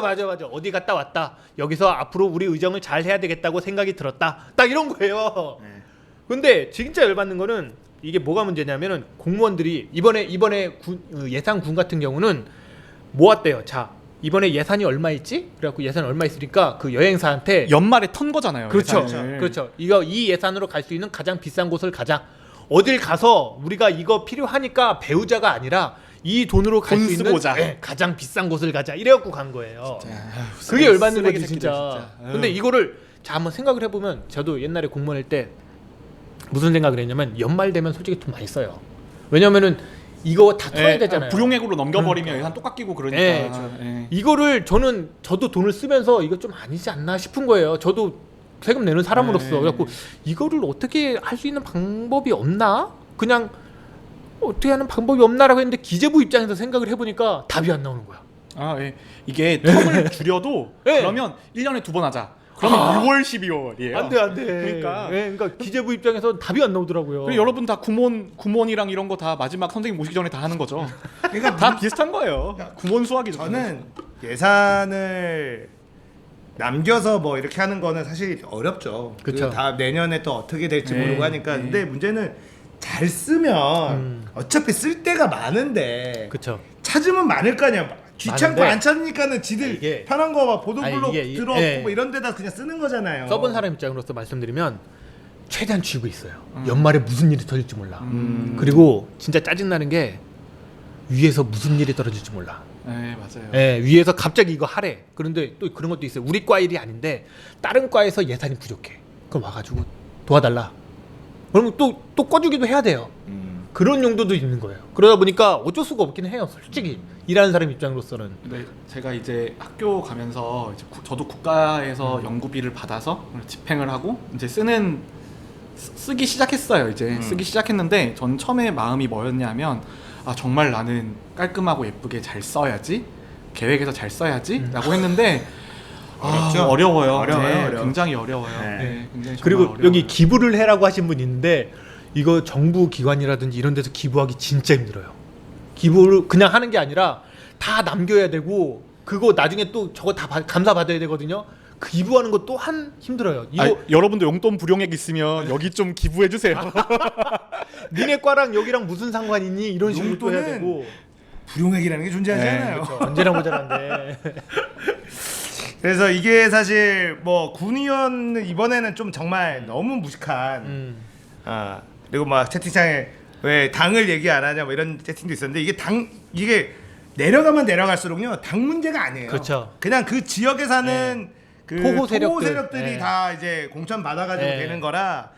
어디 갔다 왔다. 여기서 앞으로 우리 의정을 잘 해야 되겠다고 생각이 들었다. 딱 이런 거예요. 네. 근데 진짜 열받는 거는 이게 뭐가 문제냐면은 공무원들이 이번에 예산군 같은 경우는 모았대요. 자 이번에 예산이 얼마 있지? 그래갖고 예산 얼마 있으니까 그 여행사한테 연말에 턴 거잖아요. 그렇죠. 예산을. 그렇죠. 이 예산으로 갈 수 있는 가장 비싼 곳을 가자. 어딜 가서 우리가 이거 필요하니까 배우자가 아니라 이 돈으로 갈 돈 수 쓰고 있는 오자. 가장 비싼 곳을 가자. 이래갖고 간 거예요. 아휴, 그게 열받는 쓰레기 거지 새끼들, 진짜. 아유. 근데 이거를 자 한번 생각을 해보면 저도 옛날에 공무원일 때 무슨 생각을 했냐면 연말 되면 솔직히 돈 많이 써요. 왜냐면은 이거 다 털어야 되잖아요. 불용액으로 넘겨버리면 예산 똑 깎이고 그러니까. 예, 이거를 저도 돈을 쓰면서 이거 좀 아니지 않나 싶은 거예요. 저도 세금 내는 사람으로서. 그래갖고 이거를 어떻게 할 수 있는 방법이 없나? 그냥 어떻게 하는 방법이 없나라고 했는데 기재부 입장에서 생각을 해보니까 답이 안 나오는 거야. 이게 텀을 줄여도 예. 그러면 1년에 2번 하자. 그러면 6월, 12월이에요. 안 돼. 그러니까 기재부 입장에서 답이 안 나오더라고요. 그리고 여러분 다 구몬이랑 이런 거 다 마지막 선생님 모시기 전에 다 하는 거죠. 그러니까 다 비슷한 거예요. 구몬 수학이죠. 저는 예산을 남겨서 뭐 이렇게 하는 거는 사실 어렵죠. 그쵸. 다 내년에 또 어떻게 될지 네, 모르고 하니까. 네. 근데 문제는 잘 쓰면 어차피 쓸 데가 많은데 그렇죠. 찾으면 많을 거 아니야. 귀찮고 많은데 안 찾으니까는 지들 이게- 편한 거 막 보도블록 아니, 이게- 들어오고 예. 뭐 이런 데다 그냥 쓰는 거잖아요. 써본 사람 입장으로서 말씀드리면 최대한 쥐고 있어요. 연말에 무슨 일이 터질지 몰라. 그리고 진짜 짜증나는 게 위에서 무슨 일이 떨어질지 몰라. 네, 맞아요. 예, 위에서 갑자기 이거 하래. 그런데 또 그런 것도 있어요. 우리 과 일이 아닌데 다른 과에서 예산이 부족해. 그럼 와가지고 도와달라. 그러면 또 꺼주기도 해야 돼요. 그런 용도도 있는 거예요. 그러다 보니까 어쩔 수가 없긴 해요. 솔직히 일하는 사람 입장으로서는. 네, 제가 이제 학교 가면서 이제 저도 국가에서 연구비를 받아서 집행을 하고 이제 쓰기 시작했어요. 이제 쓰기 시작했는데 전 처음에 마음이 뭐였냐면 정말 나는 깔끔하고 예쁘게 잘 써야지, 계획에서 잘 써야지라고 했는데 어렵죠? 어려워요. 어려워요, 네, 어려워. 굉장히 어려워요. 네. 네, 굉장히 정말 그리고 어려워요. 여기 기부를 해라고 하신 분 있는데 이거 정부 기관이라든지 이런 데서 기부하기 진짜 힘들어요. 기부를 그냥 하는 게 아니라 다 남겨야 되고 그거 나중에 또 저거 다 감사 받아야 되거든요. 기부하는 거 또한 힘들어요. 이거 여러분도 용돈 불용액 있으면 여기 좀 기부해 주세요. 니네 과랑 여기랑 무슨 상관 있니? 이런 식으로 또 해야 용돈은 되고. 불용액이라는 게 존재하지 네, 않아요. 그렇죠. 언제나 모자란데. 그래서 이게 사실 뭐 군의원 이번에는 좀 정말 너무 무식한 그리고 막 채팅창에 왜 당을 얘기 안 하냐 뭐 이런 채팅도 있었는데 이게 내려가면 내려갈수록요 당 문제가 아니에요. 그렇죠. 그냥 그 지역에 사는 그 토호 토호 세력들. 세력들이 네. 다 이제 공천 받아가지고 네. 되는 거라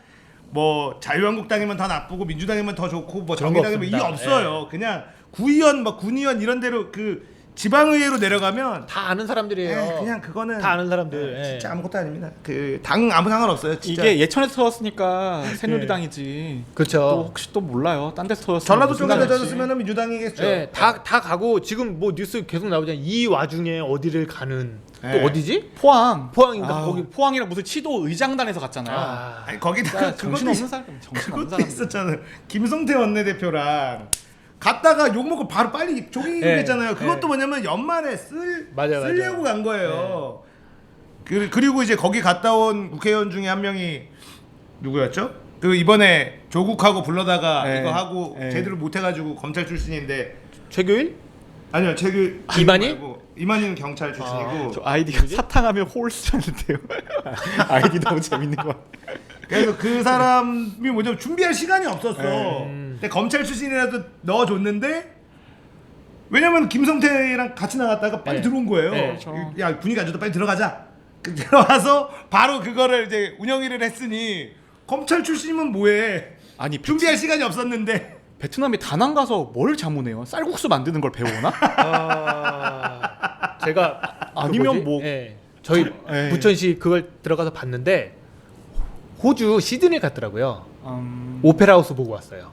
뭐 자유한국당이면 더 나쁘고 민주당이면 더 좋고 뭐 그런 거 정의당이면 이게 없습니다. 없어요. 그냥 구의원 뭐 군의원 이런 데로 그 지방의회로 내려가면 다 아는 사람들이에요. 그냥 그거는 다 아는 사람들. 예. 진짜 아무것도 아닙니다. 그 당 아무 상관없어요. 진짜. 이게 예천에서 터졌으니까 새누리당이지. 그렇죠. 또 혹시 또 몰라요. 딴 데서 터졌으면 전라도 무슨 쪽에서 당이지. 졌으면 민주당이겠죠. 예, 다 가고 지금 뭐 뉴스 계속 나오잖아요. 이 와중에 어디를 가는 또 예. 어디지? 포항인가 아, 거기 포항이랑 무슨 치도 의장단에서 갔잖아요. 아, 아니 거기다가 정신 없는 사람, 정신 없는 그것도 사람. 있었잖아요. 김성태 원내대표랑 갔다가 욕 먹고 바로 빨리 조깅 네, 했잖아요. 그것도 네. 뭐냐면 연말에 맞아요, 쓰려고 맞아요. 간 거예요. 그리고 이제 거기 갔다 온 국회의원 중에 한 명이 누구였죠? 그 이번에 조국하고 불러다가 네. 이거 하고 네. 제대로 못 해가지고 검찰 출신인데 최규일? 아니요 최그 이만희? 이만희는 경찰 출신이고 저 아이디가 사탕하면 홀스라는데요. 아이디 너무 재밌는 거. 그래서 그 사람이 뭐냐면 준비할 시간이 없었어. 네. 근데 검찰 출신이라도 넣어줬는데 왜냐면 김성태랑 같이 나갔다가 빨리 네. 들어온 거예요. 네, 그렇죠. 야 분위기 안 좋다 빨리 들어가자. 들어와서 바로 그거를 이제 운영위를 했으니 검찰 출신이면 뭐해? 아니 준비할 시간이 없었는데. 베트남에 다낭 가서 뭘 자문해요? 쌀국수 만드는 걸 배우나? 제가 아니면 그 뭐지? 뭐- 예, 저희 예. 부천시 그걸 들어가서 봤는데 호주 시드니 갔더라고요. 오페라 하우스 보고 왔어요.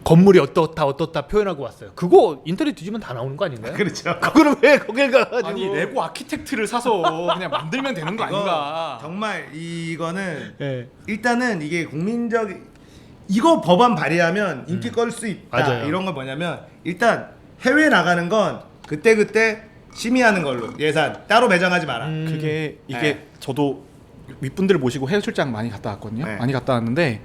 건물이 어떻다 표현하고 왔어요. 그거 인터넷 뒤지면 다 나오는 거 아닌가요? 그렇죠. 그거를 왜 거길 가가지고? 아니 레고 아키텍트를 사서 그냥 만들면 되는 거 아닌가? 정말 이거는 예. 일단은 이게 국민적 이거 법안 발의하면 인기 끌 수 있다 맞아요. 이런 건 뭐냐면 일단 해외 나가는 건 그때 심의하는 걸로 예산 따로 배정하지 마라. 그게 이게 네. 저도 윗분들 모시고 해외 출장 많이 갔다 왔거든요. 네. 많이 갔다 왔는데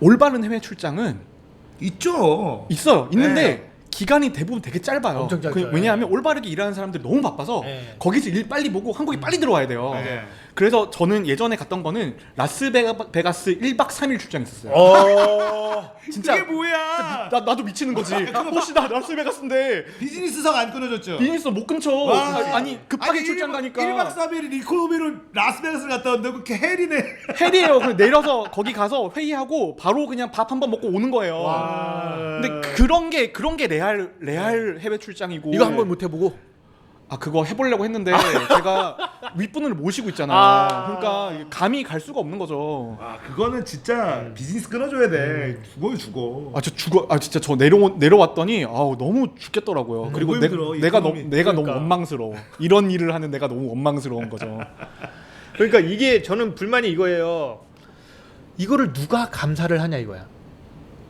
올바른 해외 출장은 있죠. 있어요. 있는데 네. 기간이 대부분 되게 짧아요. 엄청 짧죠. 왜냐하면 올바르게 일하는 사람들이 너무 바빠서 네. 거기서 일 빨리 보고 한국에 빨리 들어와야 돼요. 네. 그래서 저는 예전에 갔던 거는 라스베가스 1박 3일 출장 있었어요. 진짜 이게 뭐야? 나도 미치는 거지. 혹시 나 라스베가스인데 비즈니스석 안 끊어줬죠. 비즈니스 못 끊쳐. 와. 아니 급하게 출장 가니까 1박 3일을 이코노미로 라스베가스 갔다 왔는데 그렇게 헬이네. 헬이에요. 그래서 내려서 거기 가서 회의하고 바로 그냥 밥 한 번 먹고 오는 거예요. 근데 그런 게 레알 해외 출장이고. 이거 한번 못 해보고. 아 그거 해보려고 했는데 제가 윗분을 모시고 있잖아요. 그러니까 감히 갈 수가 없는 거죠. 아 그거는 진짜 비즈니스 끊어줘야 돼. 죽어. 진짜 저 내려왔더니 아우 너무 죽겠더라고요. 그리고 너무 힘들어, 내가 이코노미. 너무 그러니까. 원망스러워. 이런 일을 하는 내가 너무 원망스러운 거죠. 그러니까 이게 저는 불만이 이거예요. 이거를 누가 감사를 하냐 이거야.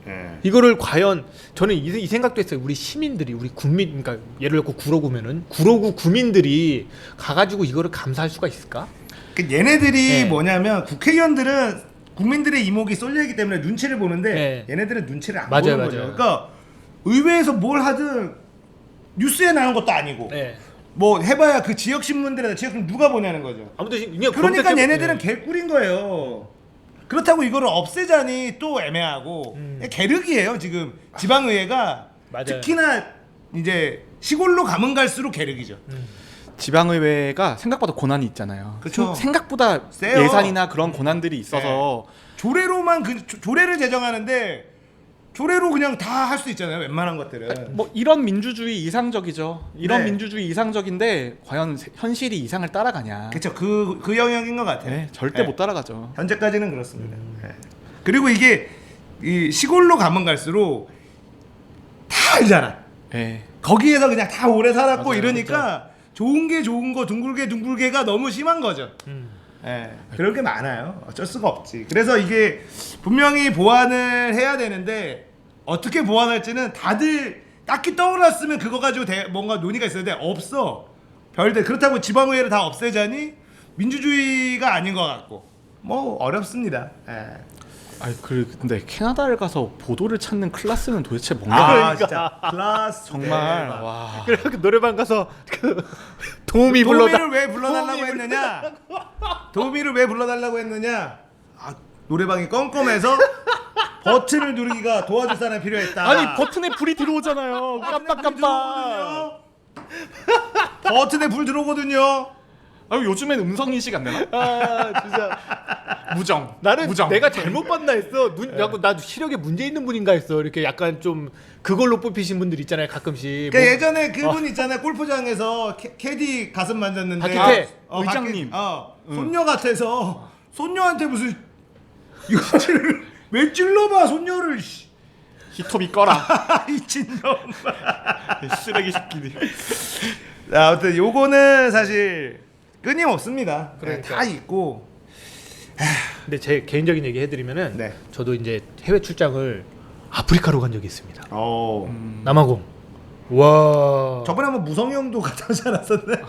예. 이거를 과연 저는 이 생각도 했어요. 우리 시민들이 우리 국민 그러니까 예를 들어 구로구면은 구로구 구민들이 가가지고 이거를 감사할 수가 있을까? 그 얘네들이 네. 뭐냐면 국회의원들은 국민들의 이목이 쏠려있기 때문에 눈치를 보는데 네. 얘네들은 눈치를 안 맞아요, 보는 맞아요. 거죠. 그러니까 의회에서 뭘 하든 뉴스에 나온 것도 아니고 네. 뭐 해봐야 그 지역 신문들에다 지역 신문 누가 보냐는 거죠. 아무튼 그냥 그러니까 검색해- 얘네들은 네. 개꿀인 거예요. 그렇다고 이거를 없애자니 또 애매하고 계륵이에요 지금 지방의회가 맞아요. 특히나 이제 시골로 가면 갈수록 계륵이죠. 지방의회가 생각보다 권한이 있잖아요. 그쵸. 생각보다 세요. 예산이나 그런 권한들이 있어서 조례로만 조례를 제정하는데 조례로 그냥 다 할 수 있잖아요. 웬만한 것들은. 뭐 이런 민주주의 이상적이죠. 이런 네. 민주주의 이상적인데 과연 현실이 이상을 따라가냐? 그렇죠. 그 영역인 것 같아요. 네, 절대 네. 못 따라가죠. 현재까지는 그렇습니다. 네. 그리고 이게 이 시골로 가면 갈수록 다 알잖아. 네. 거기에서 그냥 다 오래 살았고 맞아요, 이러니까 좋은 게 좋은 거 둥글게가 너무 심한 거죠. 예, 그런 게 많아요. 어쩔 수가 없지. 그래서 이게 분명히 보완을 해야 되는데 어떻게 보완할지는 다들 딱히 떠올랐으면 그거 가지고 뭔가 논의가 있어야 돼. 없어. 별대. 그렇다고 지방의회를 다 없애자니 민주주의가 아닌 것 같고 뭐 어렵습니다. 예. 근데 캐나다를 가서 보도를 찾는 클래스는 도대체 뭔가? 아 그러니까. 진짜 클라스 정말 대박. 와. 그래서 그 노래방 가서 그 도우미 불러다 도우미를 왜 불러달라고 했느냐? 도우미를 왜 불러달라고 했느냐? 아, 노래방이 껌껌해서 버튼을 누르기가 도와줄 사람이 필요했다. 아니 버튼에 불이 들어오잖아요. 깜빡깜빡. 버튼에 불 들어오거든요. 아 요즘엔 음성 인식 안 되나? 아 진짜 무정. 나는 무정. 내가 잘못 봤나 했어. 야구 나 시력에 문제 있는 분인가 했어. 이렇게 약간 좀 그걸로 뽑히신 분들 있잖아요 가끔씩. 그러니까 예전에 그분 있잖아요 골프장에서 캐디 가슴 만졌는데 박기태 의장님. 손녀 같아서 손녀한테 무슨 이거를 왜 찔러봐 손녀를 히토비 꺼라. 미친놈. 쓰레기 새끼들. 자, 아무튼 요거는 사실 끊임없습니다. 그러니까. 다 있고. 근데 제 개인적인 얘기 해드리면은 네. 저도 이제 해외 출장을 아프리카로 간 적이 있습니다. 남아공. 와. 저번에 한번 무성형도 갔다 오지 않았었나요?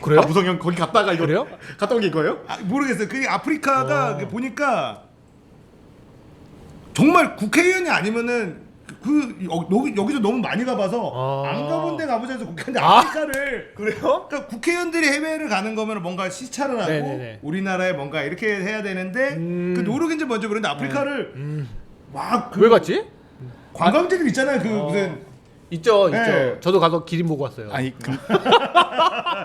그래요? 아, 무성형 거기 갔다가 이거 그래요? 갔다 온 게 이거예요? 모르겠어요. 그게 아프리카가 보니까 정말 국회의원이 아니면은 여기서 너무 많이 가봐서 안 가본 데 가보자 해서 국회의원인데 아프리카를 그래요? 그러니까 국회의원들이 해외를 가는 거면 뭔가 시찰을 하고 네네네. 우리나라에 뭔가 이렇게 해야 되는데 그 노력인지 뭔지 모르는데 아프리카를 막 왜 갔지? 관광지들 있잖아요. 그 무슨 있죠. 네. 저도 가서 기린 보고 왔어요. 아니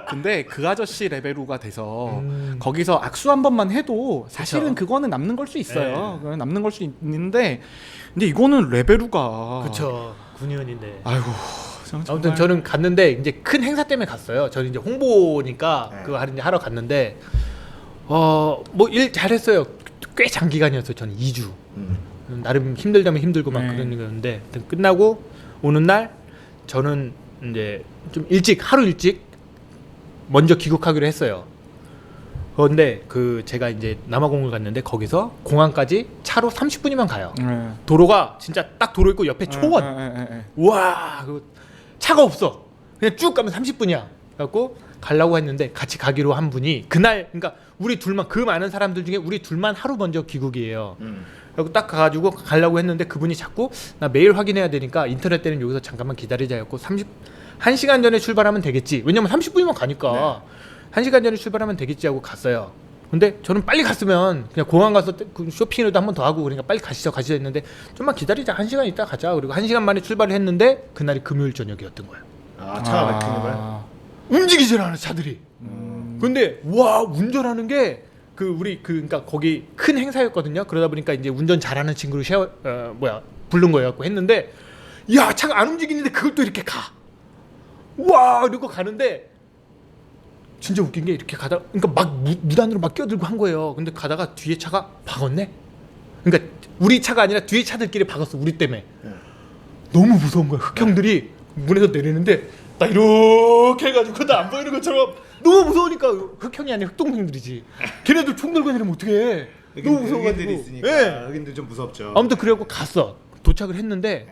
근데 그 아저씨 레벨로가 돼서 거기서 악수 한 번만 해도 사실은 그거는 남는 걸 수 있어요. 그건 남는 걸 수 있는데 근데 이거는 레벨루가 그렇죠. 군의원인데. 아이고 아무튼 저는 갔는데 이제 큰 행사 때문에 갔어요. 저는 이제 홍보니까 그거 이제 하러 갔는데 뭐 일 잘했어요. 꽤 장기간이었어요. 저는 2주. 나름 힘들다면 힘들고 막 그런 거였는데 끝나고 오는 날 저는 이제 좀 하루 일찍 먼저 귀국하기로 했어요. 그런데 제가 이제 남아공을 갔는데 거기서 공항까지 차로 30분이면 가요. 도로가 진짜 딱 도로 있고 옆에 초원. 와, 차가 없어. 그냥 쭉 가면 30분이야. 그래갖고 가려고 했는데 같이 가기로 한 분이 그날 그러니까 우리 둘만 그 많은 사람들 중에 우리 둘만 하루 먼저 귀국이에요. 그리고 딱 가가지고 가려고 했는데 그분이 자꾸 나 메일 확인해야 되니까 인터넷 때는 여기서 잠깐만 기다리자였고 1시간 전에 출발하면 되겠지. 왜냐면 30분이면 가니까 1시간 전에 출발하면 되겠지 하고 갔어요. 근데 저는 빨리 갔으면 그냥 공항 가서 쇼핑이라도 한 번 더 하고 그러니까 빨리 가시죠 했는데 좀만 기다리자 1시간 있다 가자. 그리고 1시간 만에 출발을 했는데 그날이 금요일 저녁이었던 거예요. 차가 막히는 거야? 움직이질 않아 차들이. 근데 와 운전하는 게 그러니까 거기 큰 행사였거든요. 그러다 보니까 이제 운전 잘하는 친구를 부른 거였고 했는데 야 차가 안 움직이는데 그걸 또 이렇게 가. 와 이러고 가는데 진짜 웃긴 게 이렇게 가다 그러니까 막 무단으로 막 끼어들고 한 거예요. 근데 가다가 뒤에 차가 박았네. 그러니까 우리 차가 아니라 뒤에 차들끼리 박았어 우리 때문에. 너무 무서운 거야. 흑형들이 문에서 내리는데 나 이렇게 해가지고 나 안 보이는 것처럼 너무 무서우니까 흑형이 아니라 흑동생들이지. 걔네들 총 들고 내리면 어떡해. 너무 무서워가지고. 있으니까 흑인들 좀 무섭죠. 아무튼 그래갖고 갔어. 도착을 했는데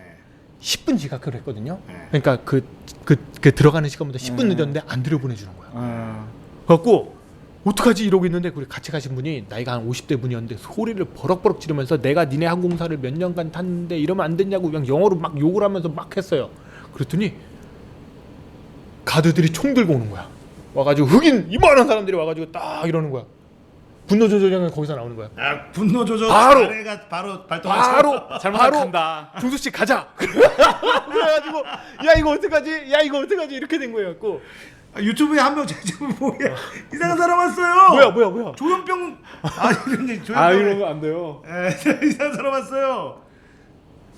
10분 지각을 했거든요. 그러니까 그 들어가는 시간보다 10분 늦었는데 안 들여보내주는 거야. 그래갖고 어떡하지 이러고 있는데 우리 같이 가신 분이 나이가 한 50대 분이었는데 소리를 버럭버럭 지르면서 내가 니네 항공사를 몇 년간 탔는데 이러면 안 됐냐고 그냥 영어로 막 욕을 하면서 막 했어요. 그랬더니 가드들이 총 들고 오는 거야. 와가지고 흑인 이만한 사람들이 와가지고 딱 이러는 거야. 분노 조절장은 거기서 나오는 거야. 분노 조절 바로! 자네가 바로 발동하죠. 잘못한다. 중수 씨 가자. 그래가지고 야 이거 어떡하지 이렇게 된 거예요. 갖고 유튜브에 한 명 제작을 뭐야 이상한 사람 왔어요. 뭐야? 조현병 이런데 아 이런 거 안 돼요. 이상한 사람 왔어요.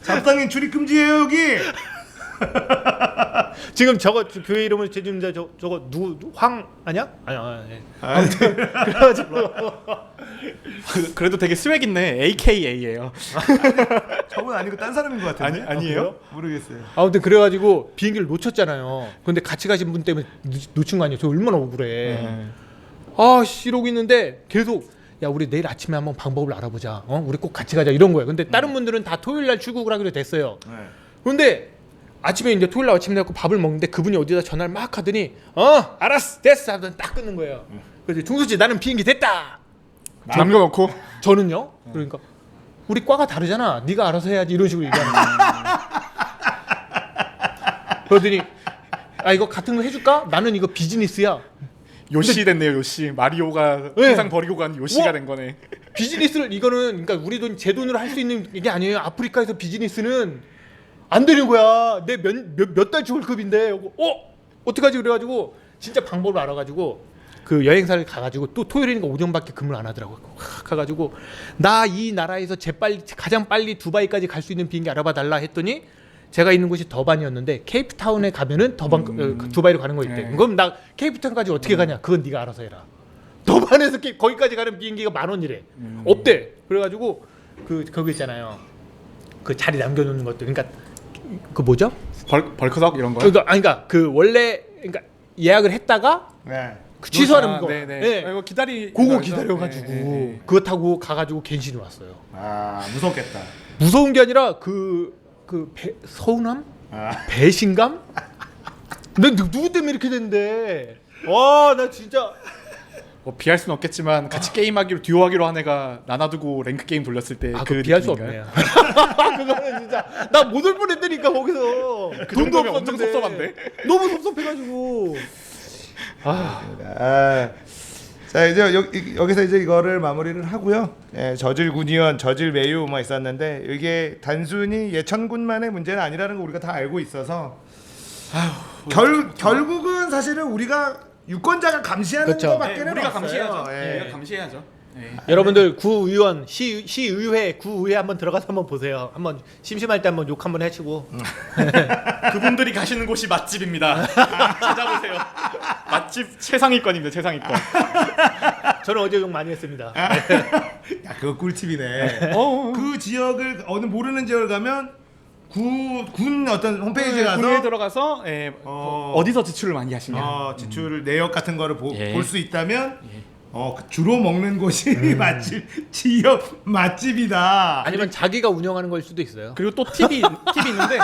잡상인 출입 금지예요 여기. 지금 저거 교회 이름을 제주인데 저거 누구 황 아니야? 아니야. 그래가지고 그래도 되게 스웩 있네. AKA예요. 저분 아니고 딴 사람인 것 같은데. 아니에요? 모르겠어요. 아무튼 그래가지고 비행기를 놓쳤잖아요. 근데 같이 가신 분 때문에 놓친 거 아니에요? 저 얼마나 억울해. 이러고 있는데 계속 야 우리 내일 아침에 한번 방법을 알아보자. 우리 꼭 같이 가자 이런 거예요. 근데 다른 분들은 다 토요일 날 출국을 하기로 됐어요. 근데 아침에 이제 토요일 날 아침에 갖고 밥을 먹는데 그분이 어디다 전화를 막 하더니 알았어 됐어 하더니 딱 끊는 거예요. 그래서 중수씨 나는 비행기 됐다. 남겨놓고 저는요. 그러니까 우리 과가 다르잖아. 네가 알아서 해야지 이런 식으로 얘기하는 거예요. 그러더니 이거 같은 거 해줄까? 나는 이거 비즈니스야. 요시 됐네요. 요시 마리오가 항상 버리고 간 요시가 된 거네. 비즈니스를 이거는 그러니까 우리 돈 제 돈으로 할 수 있는 게 아니에요. 아프리카에서 비즈니스는 안 되는 거야. 내 몇 달치 월급인데. 어떡하지 그래가지고 진짜 방법을 알아가지고 그 여행사를 가가지고 또 토요일이니까 오전밖에 근무를 안 하더라고요. 가가지고 나 이 나라에서 가장 빨리 두바이까지 갈 수 있는 비행기 알아봐 달라 했더니 제가 있는 곳이 더반이었는데 케이프타운에 가면은 두바이로 가는 거 있대. 네. 그럼 나 케이프타운까지 어떻게 가냐? 그건 네가 알아서 해라. 더반에서 거기까지 가는 비행기가 10,000원이래. 없대. 그래가지고 그거 있잖아요. 그 자리 남겨놓는 것들. 그러니까 그 뭐죠? 벌크석 이런 거요? 그러니까 그 원래 그러니까 예약을 했다가 네. 그 취소하는 거. 네네. 네. 이거 그거 기다려가지고 네. 그거 타고 가가지고 겐신이 왔어요. 아 무섭겠다. 무서운 게 아니라 서운함? 배신감? 너 누구 때문에 이렇게 됐는데? 와 나 진짜 뭐 비할 수는 없겠지만 같이 게임하기로 듀오하기로 한 애가 나눠두고 랭크 게임 돌렸을 때 그 비할 수 느낌인가요? 없네요. 그거는 진짜 나 못 올 뻔했다니까 거기서. 그 돈도 정도면 엄청 없었는데. 섭섭한데? 너무 섭섭해가지고. 자 이제 여기서 이제 이거를 마무리를 하고요. 예, 저질 군의원, 저질 매유 뭐 있었는데 이게 단순히 예천군만의 문제는 아니라는 거 우리가 다 알고 있어서 결국은 사실은 우리가 유권자가 감시하는 그쵸. 것밖에는 우리가 없어요. 감시해야죠. 예. 우리가 감시해야죠. 네. 여러분들 구의원, 시의회, 구의회 한번 들어가서 한번 보세요. 한번 심심할 때 한번 욕 한번 해치고. 그분들이 가시는 곳이 맛집입니다. 찾아보세요. 맛집 최상위권입니다. 최상위권. 저는 어제 욕 많이 했습니다. 야 그거 꿀팁이네. 그 지역을 어느 모르는 지역을 가면 군 어떤 홈페이지에 가서 군에 들어가서 어디서 지출을 많이 하시냐. 지출 내역 같은 거를 예. 볼 수 있다면 주로 먹는 곳이 맛집 지역 맛집이다. 아니면 자기가 운영하는 걸 수도 있어요. 그리고 또 팁이 있는데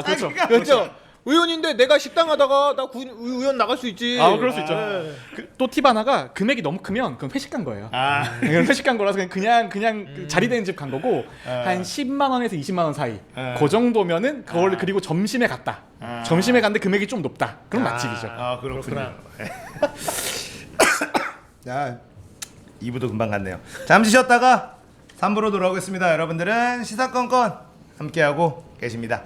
그렇죠. 그렇죠. 의원인데 내가 식당 하다가 나 의원 나갈 수 있지. 그럴 수 있죠. 또 팁 하나가 금액이 너무 크면 그건 회식 간 거예요. 회식 간 거라서 그냥 그 자리 되는 집 간 거고 한 10만 원에서 20만 원 사이. 그 정도면은 그걸 그리고 점심에 갔다. 점심에 갔는데 금액이 좀 높다. 그럼 맛집이죠. 그렇구나. 자 2부도 금방 갔네요. 잠시 쉬었다가 3부로 돌아오겠습니다. 여러분들은 시사건건 함께하고 계십니다.